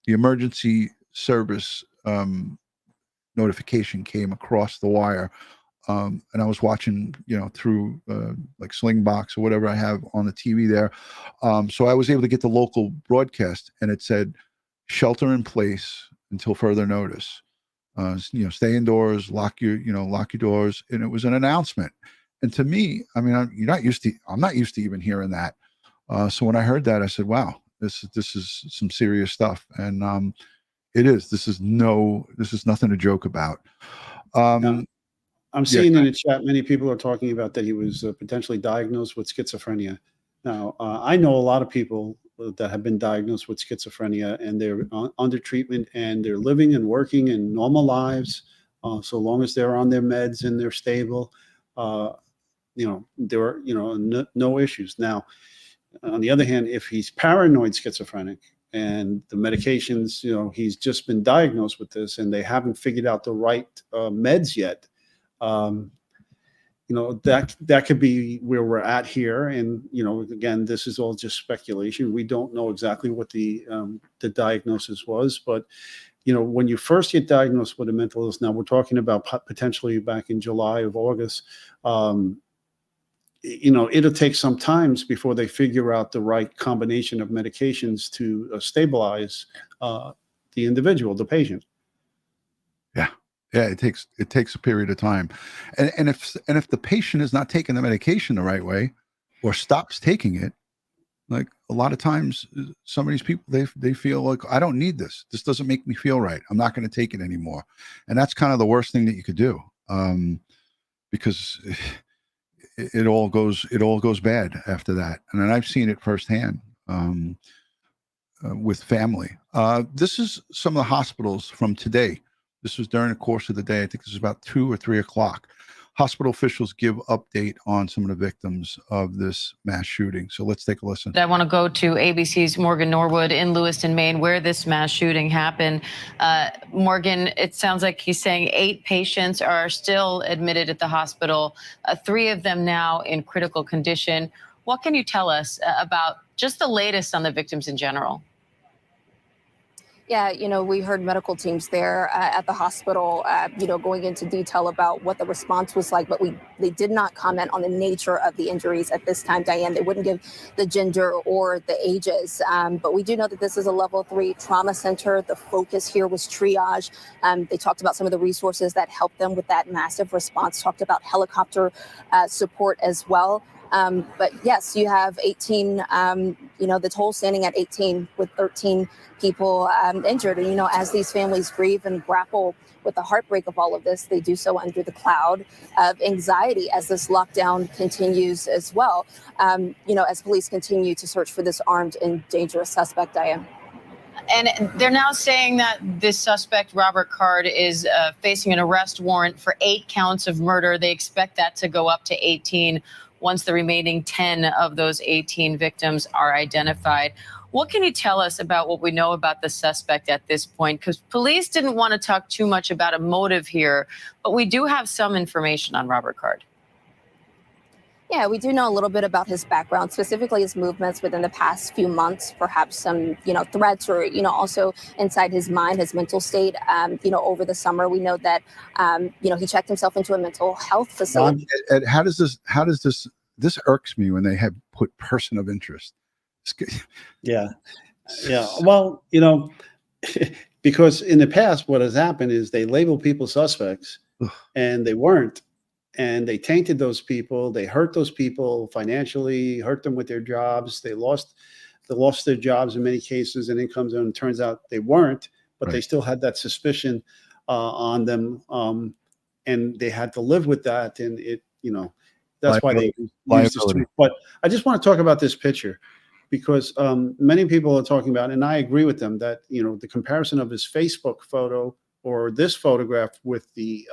emergency service notification came across the wire. And I was watching, through like Slingbox or whatever I have on the TV there. So I was able to get the local broadcast, and it said, shelter in place until further notice. Stay indoors, lock your doors. And it was an announcement. And to me, I mean, I'm not used to even hearing that. So when I heard that, I said, wow, this is some serious stuff. And it is. This is nothing to joke about. I'm seeing in the chat many people are talking about that he was potentially diagnosed with schizophrenia. Now, I know a lot of people that have been diagnosed with schizophrenia, and they're under treatment, and they're living and working in normal lives, so long as they're on their meds and they're stable. There are no issues. Now, on the other hand, if he's paranoid schizophrenic and the medications, he's just been diagnosed with this, and they haven't figured out the right meds yet. That could be where we're at here. And, again, this is all just speculation. We don't know exactly what the diagnosis was, but, when you first get diagnosed with a mental illness, now we're talking about potentially back in July of August, it'll take some time before they figure out the right combination of medications to stabilize the individual, the patient. Yeah, it takes a period of time, and if the patient is not taking the medication the right way, or stops taking it, like a lot of times, some of these people they feel like, I don't need this. This doesn't make me feel right. I'm not going to take it anymore, and that's kind of the worst thing that you could do, because it all goes bad after that. And then I've seen it firsthand with family. This is some of the hospitals from today. This was during the course of the day. I think this was about 2 or 3 o'clock. Hospital officials give update on some of the victims of this mass shooting. So let's take a listen. I want to go to ABC's Morgan Norwood in Lewiston, Maine, where this mass shooting happened. Morgan, it sounds like he's saying 8 patients are still admitted at the hospital, 3 of them now in critical condition. What can you tell us about just the latest on the victims in general? Yeah, we heard medical teams there at the hospital, going into detail about what the response was like, but they did not comment on the nature of the injuries at this time, Diane. They wouldn't give the gender or the ages, but we do know that this is a level 3 trauma center. The focus here was triage. They talked about some of the resources that helped them with that massive response, talked about helicopter support as well. But yes, you have 18, the toll standing at 18 with 13 people injured. And, as these families grieve and grapple with the heartbreak of all of this, they do so under the cloud of anxiety as this lockdown continues as well, as police continue to search for this armed and dangerous suspect, Diane. And they're now saying that this suspect, Robert Card, is facing an arrest warrant for 8 counts of murder. They expect that to go up to 18. once the remaining 10 of those 18 victims are identified. What can you tell us about what we know about the suspect at this point? Because police didn't want to talk too much about a motive here, but we do have some information on Robert Card. Yeah, we do know a little bit about his background, specifically his movements within the past few months, perhaps some, threats or, also inside his mind, his mental state, over the summer. We know that, he checked himself into a mental health facility. Ed, how does this irks me when they have put person of interest. Yeah. Well, because in the past, what has happened is they label people suspects and they weren't. And they tainted those people. They hurt those people financially, hurt them with their jobs. They lost their jobs in many cases, and incomes. And it turns out they weren't, but they still had that suspicion on them, and they had to live with that. And that's why they used this tool. But I just want to talk about this picture because many people are talking about, and I agree with them that the comparison of his Facebook photo or this photograph with the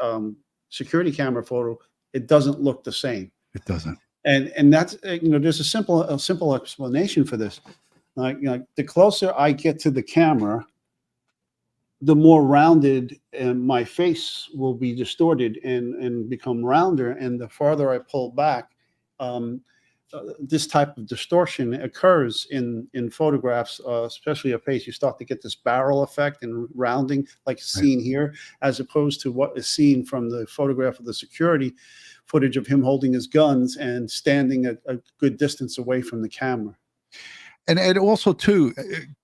security camera photo. It doesn't look the same. It doesn't. And that's there's a simple explanation for this. Like the closer I get to the camera, the more rounded and my face will be distorted and become rounder. And the farther I pull back, this type of distortion occurs in photographs, especially a face. You start to get this barrel effect and rounding like seen here, as opposed to what is seen from the photograph of the security footage of him holding his guns and standing a good distance away from the camera. And also too,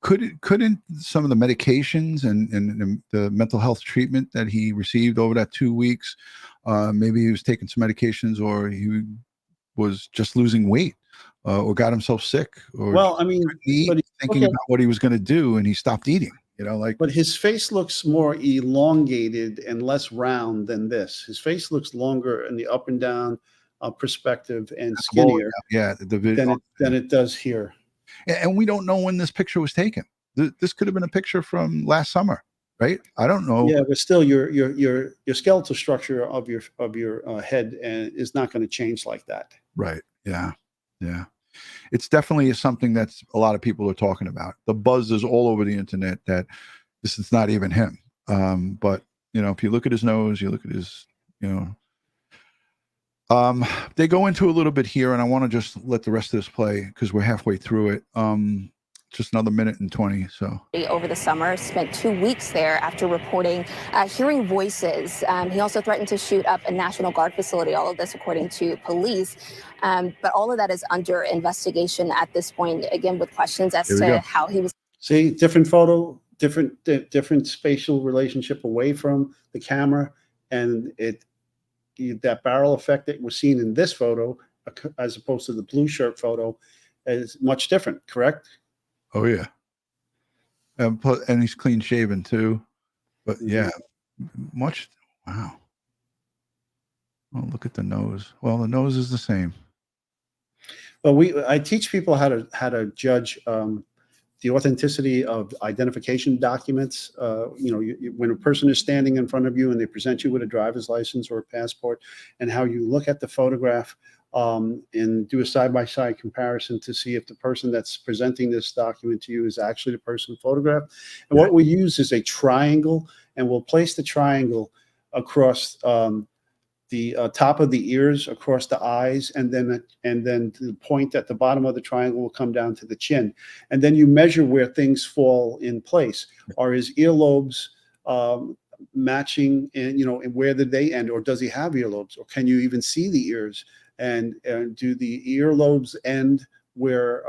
couldn't some of the medications and the mental health treatment that he received over that 2 weeks, maybe he was taking some medications, or he was just losing weight, or got himself sick, or thinking about what he was going to do, and he stopped eating. But his face looks more elongated and less round than this. His face looks longer in the up and down perspective and skinnier. Than it does here. And we don't know when this picture was taken. This could have been a picture from last summer, right? I don't know. Yeah, but still, your skeletal structure of your head is not going to change like that. Right. Yeah. It's definitely something that's a lot of people are talking about. The buzz is all over the internet that this is not even him. But if you look at his nose, you look at his, they go into a little bit here, and I want to just let the rest of this play because we're halfway through it. Just another minute and 20. So over the summer, spent 2 weeks there after reporting hearing voices. He also threatened to shoot up a National Guard facility. All of this, according to police. But all of that is under investigation at this point. Again, with questions as to how he was. See, different photo, different spatial relationship away from the camera, and that barrel effect that we're seeing in this photo, as opposed to the blue shirt photo, is much different. Correct? Oh yeah, and he's clean shaven too. But yeah, much. Wow. Oh, look at the nose. Well, the nose is the same. Well, I teach people how to judge the authenticity of identification documents. When a person is standing in front of you and they present you with a driver's license or a passport, and how you look at the photograph. And do a side-by-side comparison to see if the person that's presenting this document to you is actually the person photographed. And what we use is a triangle, and we'll place the triangle across the top of the ears, across the eyes, and then the point at the bottom of the triangle will come down to the chin. And then you measure where things fall in place. Are his earlobes matching, and where did they end, or does he have earlobes, or can you even see the ears? And do the earlobes end where,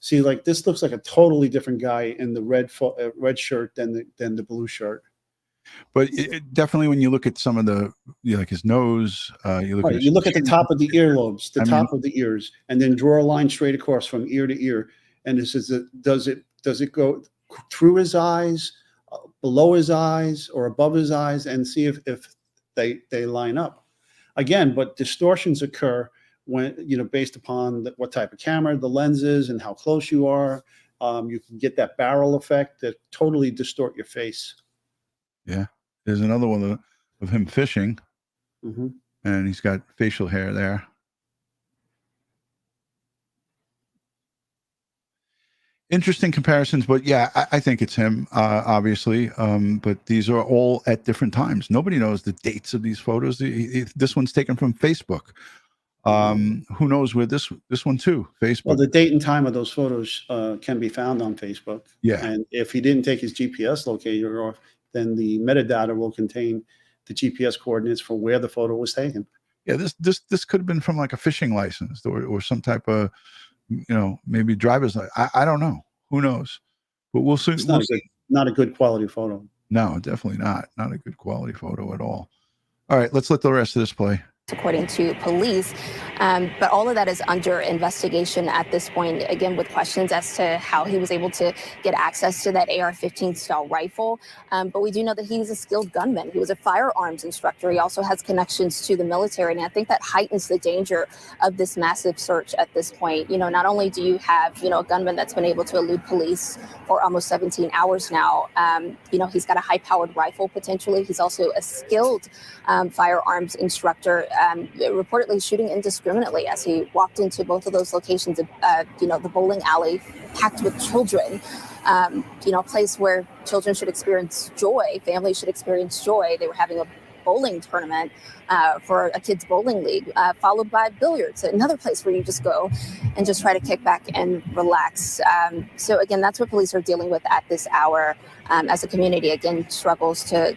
see, like this looks like a totally different guy in the red shirt than the blue shirt. But definitely when you look at some of the, like his nose, you look at the top of the earlobes, top of the ears, and then draw a line straight across from ear to ear. And this is does it go through his eyes, below his eyes, or above his eyes, and see if they line up. Again, but distortions occur when, based upon what type of camera, the lenses, and how close you are. You can get that barrel effect that totally distort your face. Yeah. There's another one of him fishing, and he's got facial hair there. Interesting comparisons, but yeah, I think it's him, obviously. But these are all at different times. Nobody knows the dates of these photos. This one's taken from Facebook. Who knows where this one too? Facebook. Well, the date and time of those photos can be found on Facebook. Yeah. And if he didn't take his GPS locator off, then the metadata will contain the GPS coordinates for where the photo was taken. Yeah, this could have been from like a fishing license or some type of, maybe driver's license. I don't know. Who knows? But we'll see. It's not a good quality photo. No, definitely not. Not a good quality photo at all. All right, let's let the rest of this play. According to police. But all of that is under investigation at this point, again, with questions as to how he was able to get access to that AR-15 style rifle. But we do know that he's a skilled gunman. He was a firearms instructor. He also has connections to the military. And I think that heightens the danger of this massive search at this point. Not only do you have, a gunman that's been able to elude police for almost 17 hours now, he's got a high-powered rifle potentially. He's also a skilled firearms instructor, reportedly shooting indiscriminately as he walked into both of those locations, the bowling alley packed with children, a place where children should experience joy, families should experience joy. They were having a bowling tournament for a kids bowling league, followed by billiards, another place where you just go and just try to kick back and relax. So again, that's what police are dealing with at this hour, as a community again struggles to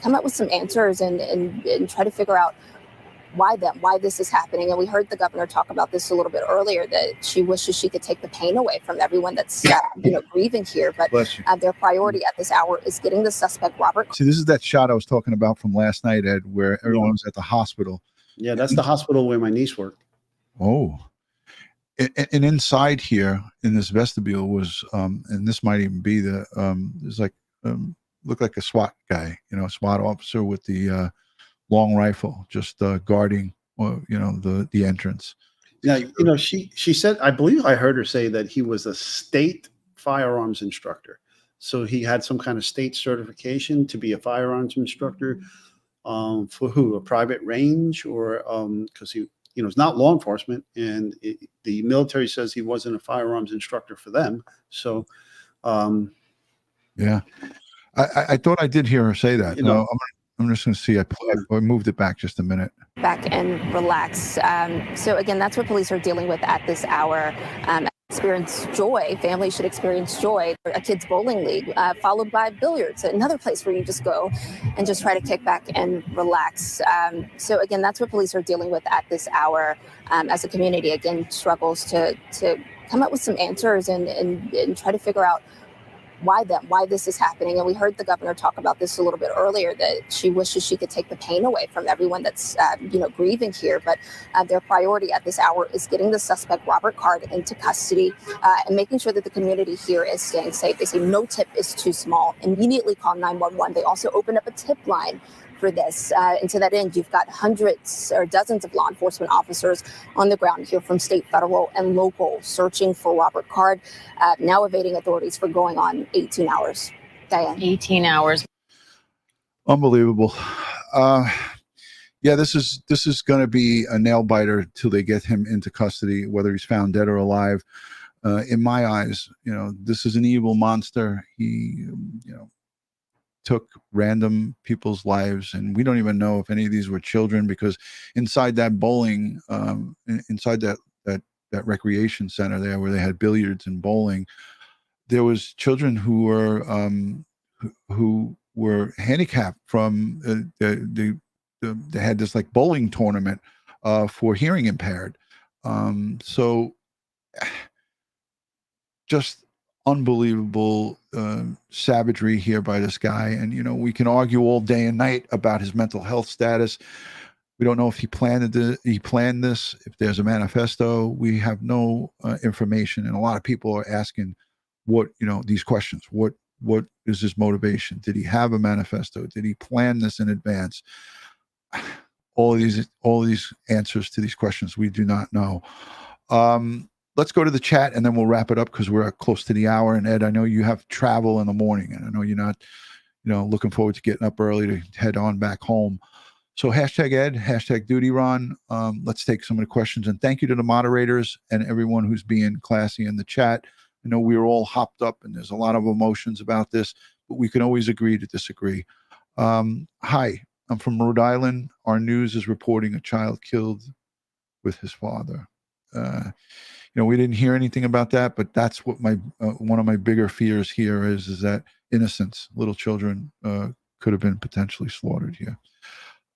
come up with some answers and try to figure out why this is happening. And we heard the governor talk about this a little bit earlier, that she wishes she could take the pain away from everyone that's grieving here. But their priority at this hour is getting the suspect, Robert. See, this is that shot I was talking about from last night, Ed, where everyone was at the hospital. Yeah, that's the hospital where my niece worked. Oh. And inside here in this vestibule was, and this might even be there's like, looked like a SWAT guy, a SWAT officer with the long rifle, just guarding, the entrance. Yeah, she said, I believe I heard her say that he was a state firearms instructor. So he had some kind of state certification to be a firearms instructor for who? A private range, or because he, it's not law enforcement, and the military says he wasn't a firearms instructor for them. So, yeah, I thought I did hear her say that. I'm just going to see. I moved it back just a minute. Back and relax. So again, that's what police are dealing with at this hour. Experience joy. Families should experience joy. A kids bowling league, followed by billiards, another place where you just go and just try to kick back and relax. So again, that's what police are dealing with at this hour, as a community again struggles to come up with some answers and try to figure out why this is happening. And we heard the governor talk about this a little bit earlier, that she wishes she could take the pain away from everyone that's grieving here. But their priority at this hour is getting the suspect, Robert Card, into custody, and making sure that the community here is staying safe. They say no tip is too small. Immediately call 911. They also opened up a tip line for this. And to that end, you've got hundreds or dozens of law enforcement officers on the ground here from state, federal, and local searching for Robert Card, now evading authorities for going on 18 hours. Diane. 18 hours. Unbelievable. Yeah, this is going to be a nail biter till they get him into custody, whether he's found dead or alive. In my eyes, this is an evil monster. He, took random people's lives, and we don't even know if any of these were children, because inside that bowling, inside that recreation center there where they had billiards and bowling, there was children who were handicapped from they had this like bowling tournament for hearing impaired. So just unbelievable savagery here by this guy. And, we can argue all day and night about his mental health status. We don't know if he planned this, if there's a manifesto. We have no information. And a lot of people are asking these questions. What is his motivation? Did he have a manifesto? Did he plan this in advance? All of these answers to these questions, we do not know. Let's go to the chat, and then we'll wrap it up because we're close to the hour. And Ed, I know you have travel in the morning, and I know you're not, looking forward to getting up early to head on back home. So hashtag Ed, hashtag DutyRon. Let's take some of the questions, and thank you to the moderators and everyone who's being classy in the chat. I know we're all hopped up and there's a lot of emotions about this, but we can always agree to disagree. Hi, I'm from Rhode Island. Our news is reporting a child killed with his father. We didn't hear anything about that, but that's what my one of my bigger fears here is that innocence, little children, could have been potentially slaughtered here.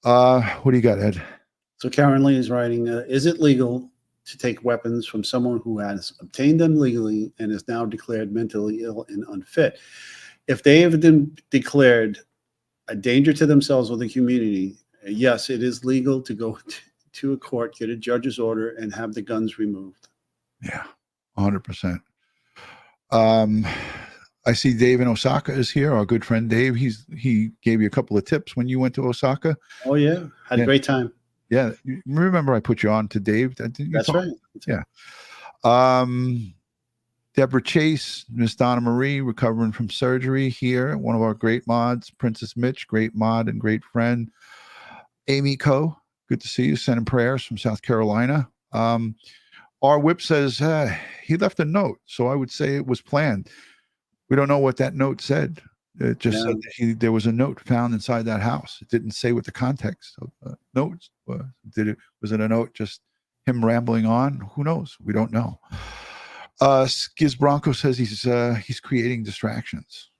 What do you got, Ed? So Karen Lee is writing, is it legal to take weapons from someone who has obtained them legally and is now declared mentally ill and unfit? If they have been declared a danger to themselves or the community, yes, it is legal to go to a court, get a judge's order, and have the guns removed. Yeah, 100%. I see Dave in Osaka is here. Our good friend Dave. He gave you a couple of tips when you went to Osaka. Oh yeah, had a great time. Yeah, remember I put you on to Dave. That's right. Yeah. Deborah Chase, Miss Donna Marie, recovering from surgery here. One of our great mods, Princess Mitch, great mod and great friend. Amy Coe, good to see you. Sending prayers from South Carolina. Our whip says he left a note, so I would say it was planned. We don't know what that note said. It just said that there was a note found inside that house. It didn't say what the context of the notes was. Was it a note just him rambling on? Who knows? We don't know. Skiz Bronco says he's creating distractions.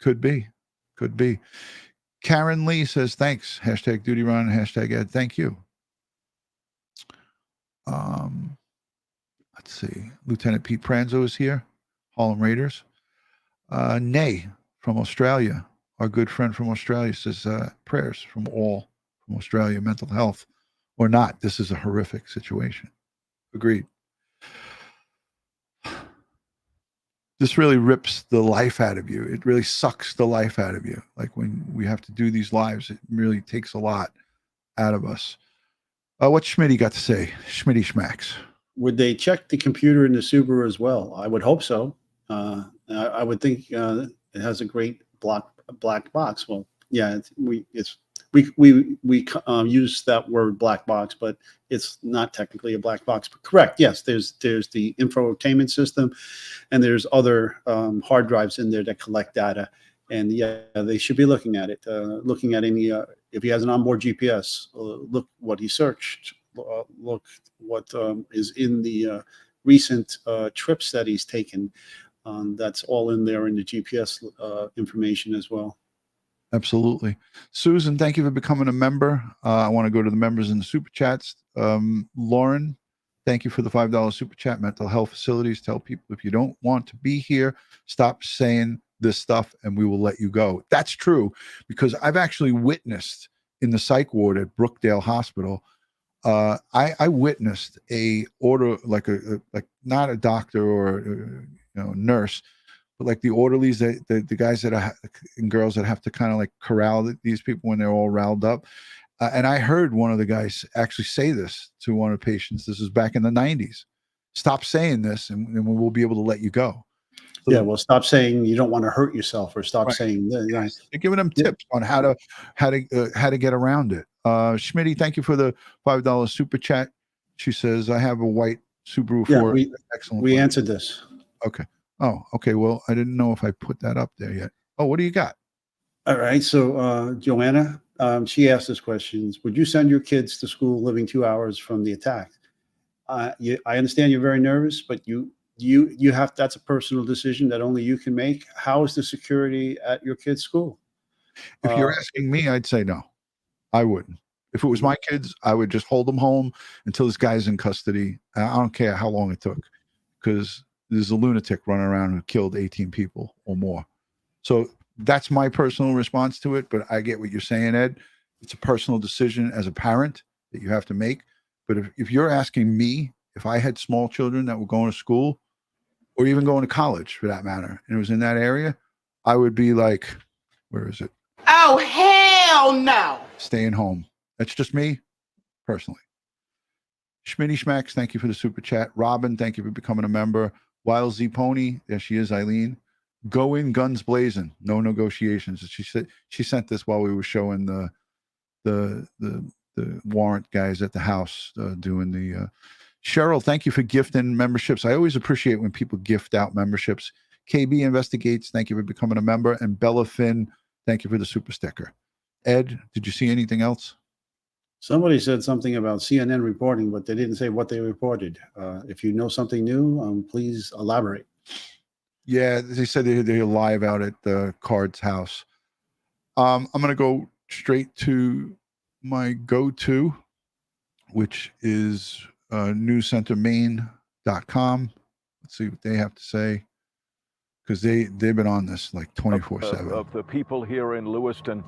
Could be. Karen Lee says thanks. Hashtag DutyRon, hashtag Ed. Thank you. Let's see. Lieutenant Pete Pranzo is here. Harlem Raiders. Nay from Australia, our good friend from Australia, says prayers from all from Australia, mental health or not. This is a horrific situation. Agreed. This really rips the life out of you. It really sucks the life out of you. Like when we have to do these lives, it really takes a lot out of us. What's Schmitty got to say? Schmitty Schmacks. Would they check the computer in the Subaru as well? I would hope so. I would think it has a great black box. Well, yeah, we use that word black box, but it's not technically a black box. But correct, yes. There's the infotainment system, and there's other hard drives in there that collect data. And yeah, they should be looking at it. Looking at any if he has an onboard GPS, look what he searched. Look what is in the recent trips that he's taken. That's all in there in the GPS information as well. Absolutely. Susan, thank you for becoming a member. I want to go to the members in the super chats. Lauren, thank you for the $5 super chat. Mental health facilities. Tell people if you don't want to be here, stop saying this stuff and we will let you go. That's true, because I've actually witnessed in the psych ward at Brookdale Hospital. I witnessed a order, like not a doctor or nurse, but like the orderlies, the guys that are and girls that have to kind of like corral these people when they're all riled up. And I heard one of the guys actually say this to one of the patients. This is back in the 90s. Stop saying this and we will be able to let you go. So yeah, well, stop saying you don't want to hurt yourself, or stop saying that. They're giving them tips on how to get around it. Schmitty, thank you for the $5 super chat. She says, I have a white Subaru Ford. Excellent. We answered this. Okay. Oh, okay. Well, I didn't know if I put that up there yet. Oh, what do you got? All right. So Joanna, she asked this question. Would you send your kids to school living 2 hours from the attack? I understand you're very nervous, but you have, that's a personal decision that only you can make. How is the security at your kid's school? If you're asking me, I'd say no. I wouldn't. If it was my kids, I would just hold them home until this guy's in custody. I don't care how long it took, because there's a lunatic running around who killed 18 people or more. So that's my personal response to it. But I get what you're saying, Ed. It's a personal decision as a parent that you have to make. But if you're asking me, if I had small children that were going to school or even going to college for that matter, and it was in that area, I would be like, where is it? Oh, hell no. Staying home. That's just me personally. Schmitty Schmacks, thank you for the super chat. Robin, thank you for becoming a member. Wild Z Pony, there she is, Eileen. Go in guns blazing, no negotiations. She said she sent this while we were showing the warrant guys at the house doing the Cheryl, thank you for gifting memberships. I always appreciate when people gift out memberships. KB Investigates, thank you for becoming a member. And Bella Finn, thank you for the super sticker. Ed, did you see anything else? Somebody said something about CNN reporting, but they didn't say what they reported. If you know something new, please elaborate. Yeah, they said they're live out at the Card's house. I'm going to go straight to my go-to, which is newscentermaine.com. Let's see what they have to say, because they've been on this like 24/7. Of the people here in Lewiston.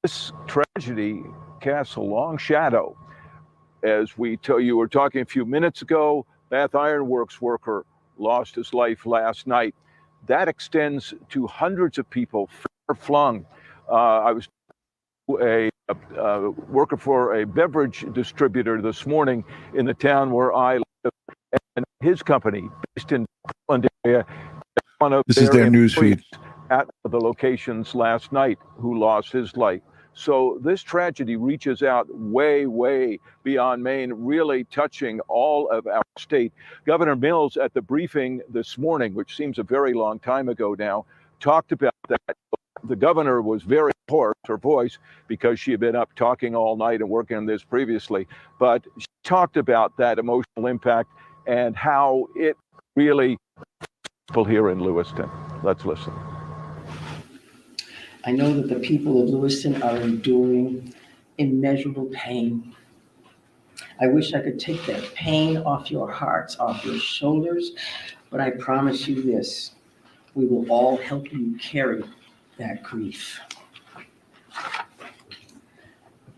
This tragedy casts a long shadow. As we were talking a few minutes ago, Bath Iron Works worker lost his life last night. That extends to hundreds of people far-flung. I was a worker for a beverage distributor this morning in the town where I live, and his company, based in Portland area, one of this is their news feed at the locations last night who lost his life. So this tragedy reaches out way, way beyond Maine, really touching all of our state. Governor Mills at the briefing this morning, which seems a very long time ago now, talked about that. The governor was very hoarse, her voice, because she had been up talking all night and working on this previously. But she talked about that emotional impact and how it really people here in Lewiston. Let's listen. I know that the people of Lewiston are enduring immeasurable pain. I wish I could take that pain off your hearts, off your shoulders, but I promise you this, we will all help you carry that grief.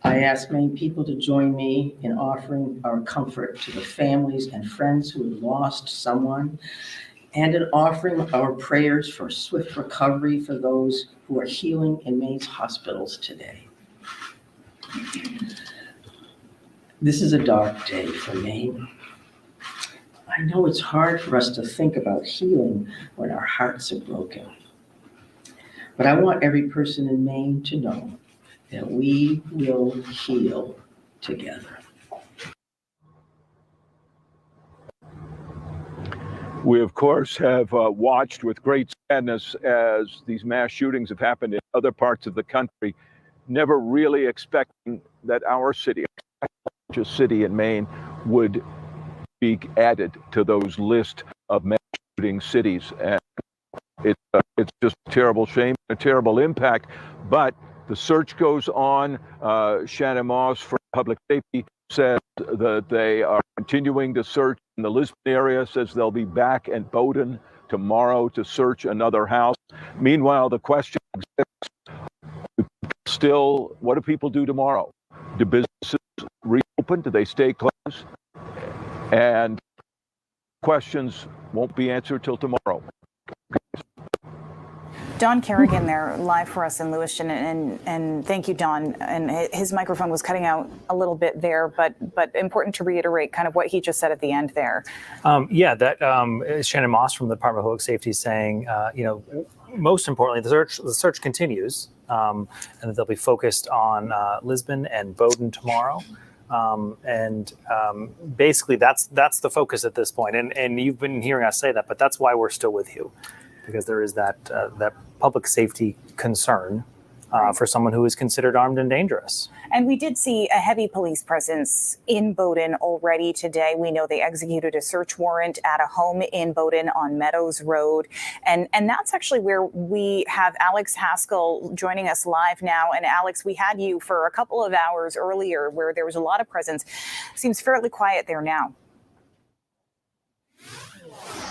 I ask many people to join me in offering our comfort to the families and friends who have lost someone, and in offering our prayers for swift recovery for those who are healing in Maine's hospitals today. This is a dark day for Maine. I know it's hard for us to think about healing when our hearts are broken. But I want every person in Maine to know that we will heal together. We, of course, have watched with great sadness as these mass shootings have happened in other parts of the country, never really expecting that our city, the largest city in Maine, would be added to those list of mass shooting cities. And it's just a terrible shame, a terrible impact. But the search goes on. Shannon Moss for Public Safety says that they are continuing to search in the Lisbon area, says they'll be back at Bowdoin tomorrow to search another house. Meanwhile, the question exists still, what do people do tomorrow? Do businesses reopen? Do they stay closed? And questions won't be answered till tomorrow. Don Kerrigan there live for us in Lewiston, and thank you, Don. And his microphone was cutting out a little bit there, but important to reiterate kind of what he just said at the end there. That Shannon Moss from the Department of Public Safety saying, most importantly, the search continues, and that they'll be focused on Lisbon and Bowdoin tomorrow. Basically, that's the focus at this point. And you've been hearing us say that, but that's why we're still with you, because there is that public safety concern for someone who is considered armed and dangerous. And we did see a heavy police presence in Bowdoin already today. We know they executed a search warrant at a home in Bowdoin on Meadows Road. And that's actually where we have Alex Haskell joining us live now. And Alex, we had you for a couple of hours earlier where there was a lot of presence. Seems fairly quiet there now.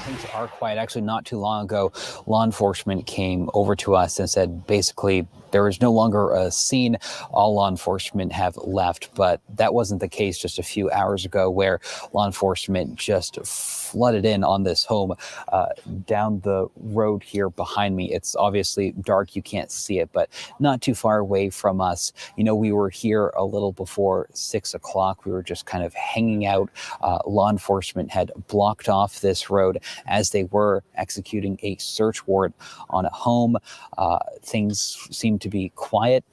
Things are quiet. Actually, not too long ago, law enforcement came over to us and said basically there is no longer a scene. All law enforcement have left, but that wasn't the case just a few hours ago, where law enforcement just flooded in on this home down the road here behind me. It's obviously dark, you can't see it, but not too far away from us. We were here a little before 6 o'clock. We were just kind of hanging out. Law enforcement had blocked off this road as they were executing a search warrant on a home. Things seemed to be quiet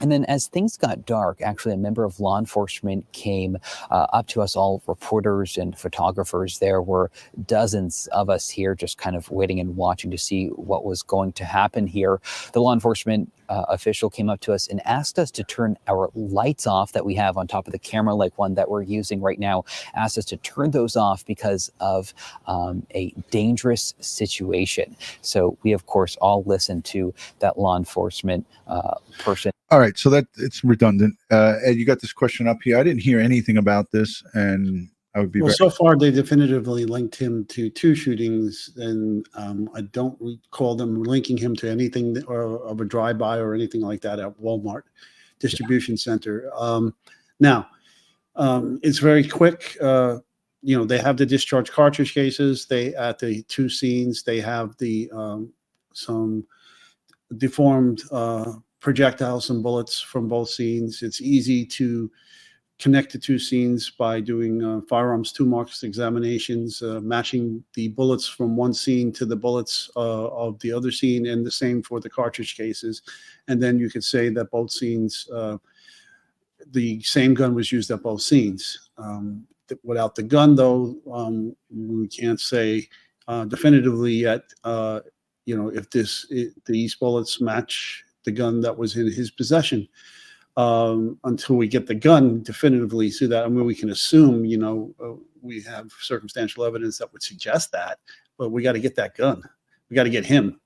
And then as things got dark, actually a member of law enforcement came up to us, all reporters and photographers. There were dozens of us here just kind of waiting and watching to see what was going to happen here. The law enforcement official came up to us and asked us to turn our lights off that we have on top of the camera, like one that we're using right now, asked us to turn those off because of a dangerous situation. So we, of course, all listened to that law enforcement person. All right, so that it's redundant. Ed, you got this question up here. I didn't hear anything about this, and I would be so far they definitively linked him to 2 shootings, and I don't recall them linking him to anything of a drive-by or anything like that at Walmart distribution center. Now, it's very quick. They have the discharge cartridge cases. They at the 2 scenes they have the some deformed projectiles and bullets from both scenes. It's easy to connect the 2 scenes by doing firearms toolbox examinations, matching the bullets from one scene to the bullets of the other scene, and the same for the cartridge cases. And then you could say that both scenes, the same gun was used at both scenes. Without the gun, though, we can't say definitively yet, if these bullets match the gun that was in his possession. Until we get the gun definitively, so that, I mean, we can assume, we have circumstantial evidence that would suggest that, but we got to get that gun. We got to get him.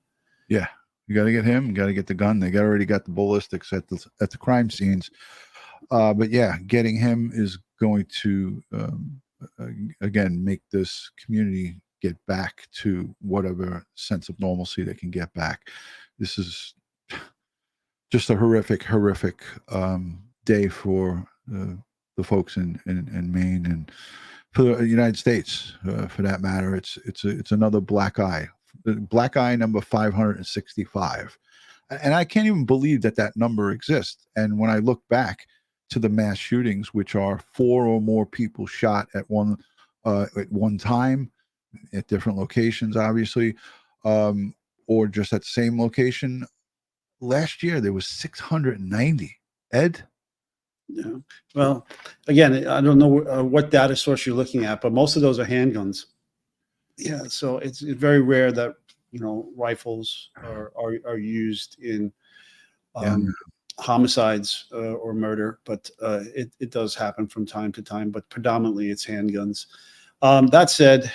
Yeah, you got to get him. You got to get the gun. They already got the ballistics at the crime scenes. But yeah, getting him is going to again make this community get back to whatever sense of normalcy they can get back. This is just a horrific day for the folks in Maine, and for the United States, for that matter. It's another black eye number 565, and I can't even believe that number exists. And when I look back to the mass shootings, which are 4 or more people shot at one time at different locations, obviously, or just at the same location. Last year there was 690. Ed? Yeah. Well, again, I don't know what data source you're looking at, but most of those are handguns. Yeah. So it's very rare that rifles are used in homicides or murder, but it does happen from time to time. But predominantly it's handguns. That said,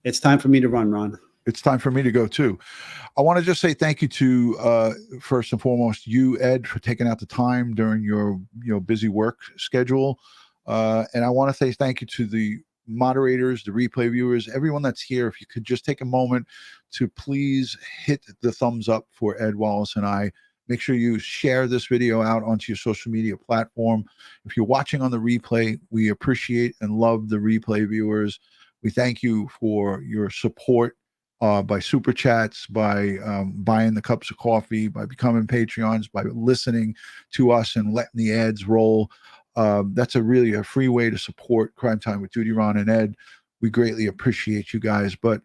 it's time for me to run, Ron. It's time for me to go too. I want to just say thank you to first and foremost you, Ed, for taking out the time during your busy work schedule, and I want to say thank you to the moderators, the replay viewers, everyone that's here. If you could just take a moment to please hit the thumbs up for Ed Wallace and I. Make sure you share this video out onto your social media platform. If you're watching on the replay, we appreciate and love the replay viewers. We thank you for your support. By super chats, by buying the cups of coffee, by becoming Patreons, by listening to us and letting the ads roll. That's really a free way to support Crime Time with DutyRon and Ed. We greatly appreciate you guys. But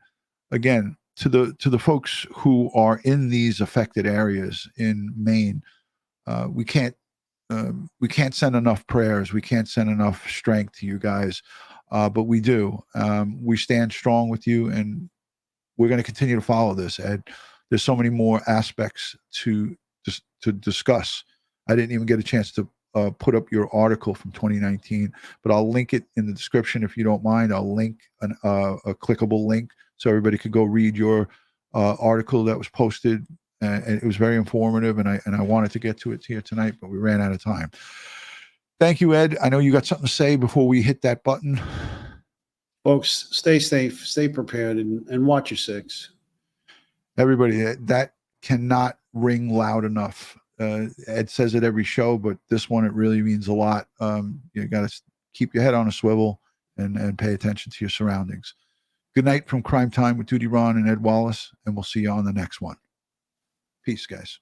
again, to the folks who are in these affected areas in Maine, we can't send enough prayers. We can't send enough strength to you guys, but we do. We stand strong with you, and we're going to continue to follow this, Ed. There's so many more aspects to discuss. I didn't even get a chance to put up your article from 2019, but I'll link it in the description if you don't mind. I'll link a clickable link so everybody could go read your article that was posted, and it was very informative. And I wanted to get to it here tonight, but we ran out of time. Thank you, Ed. I know you got something to say before we hit that button. Folks, stay safe, stay prepared, and watch your 6. Everybody, that cannot ring loud enough. Ed says it every show, but this one, it really means a lot. You got to keep your head on a swivel and pay attention to your surroundings. Good night from Crime Time with DutyRon and Ed Wallace, and we'll see you on the next one. Peace, guys.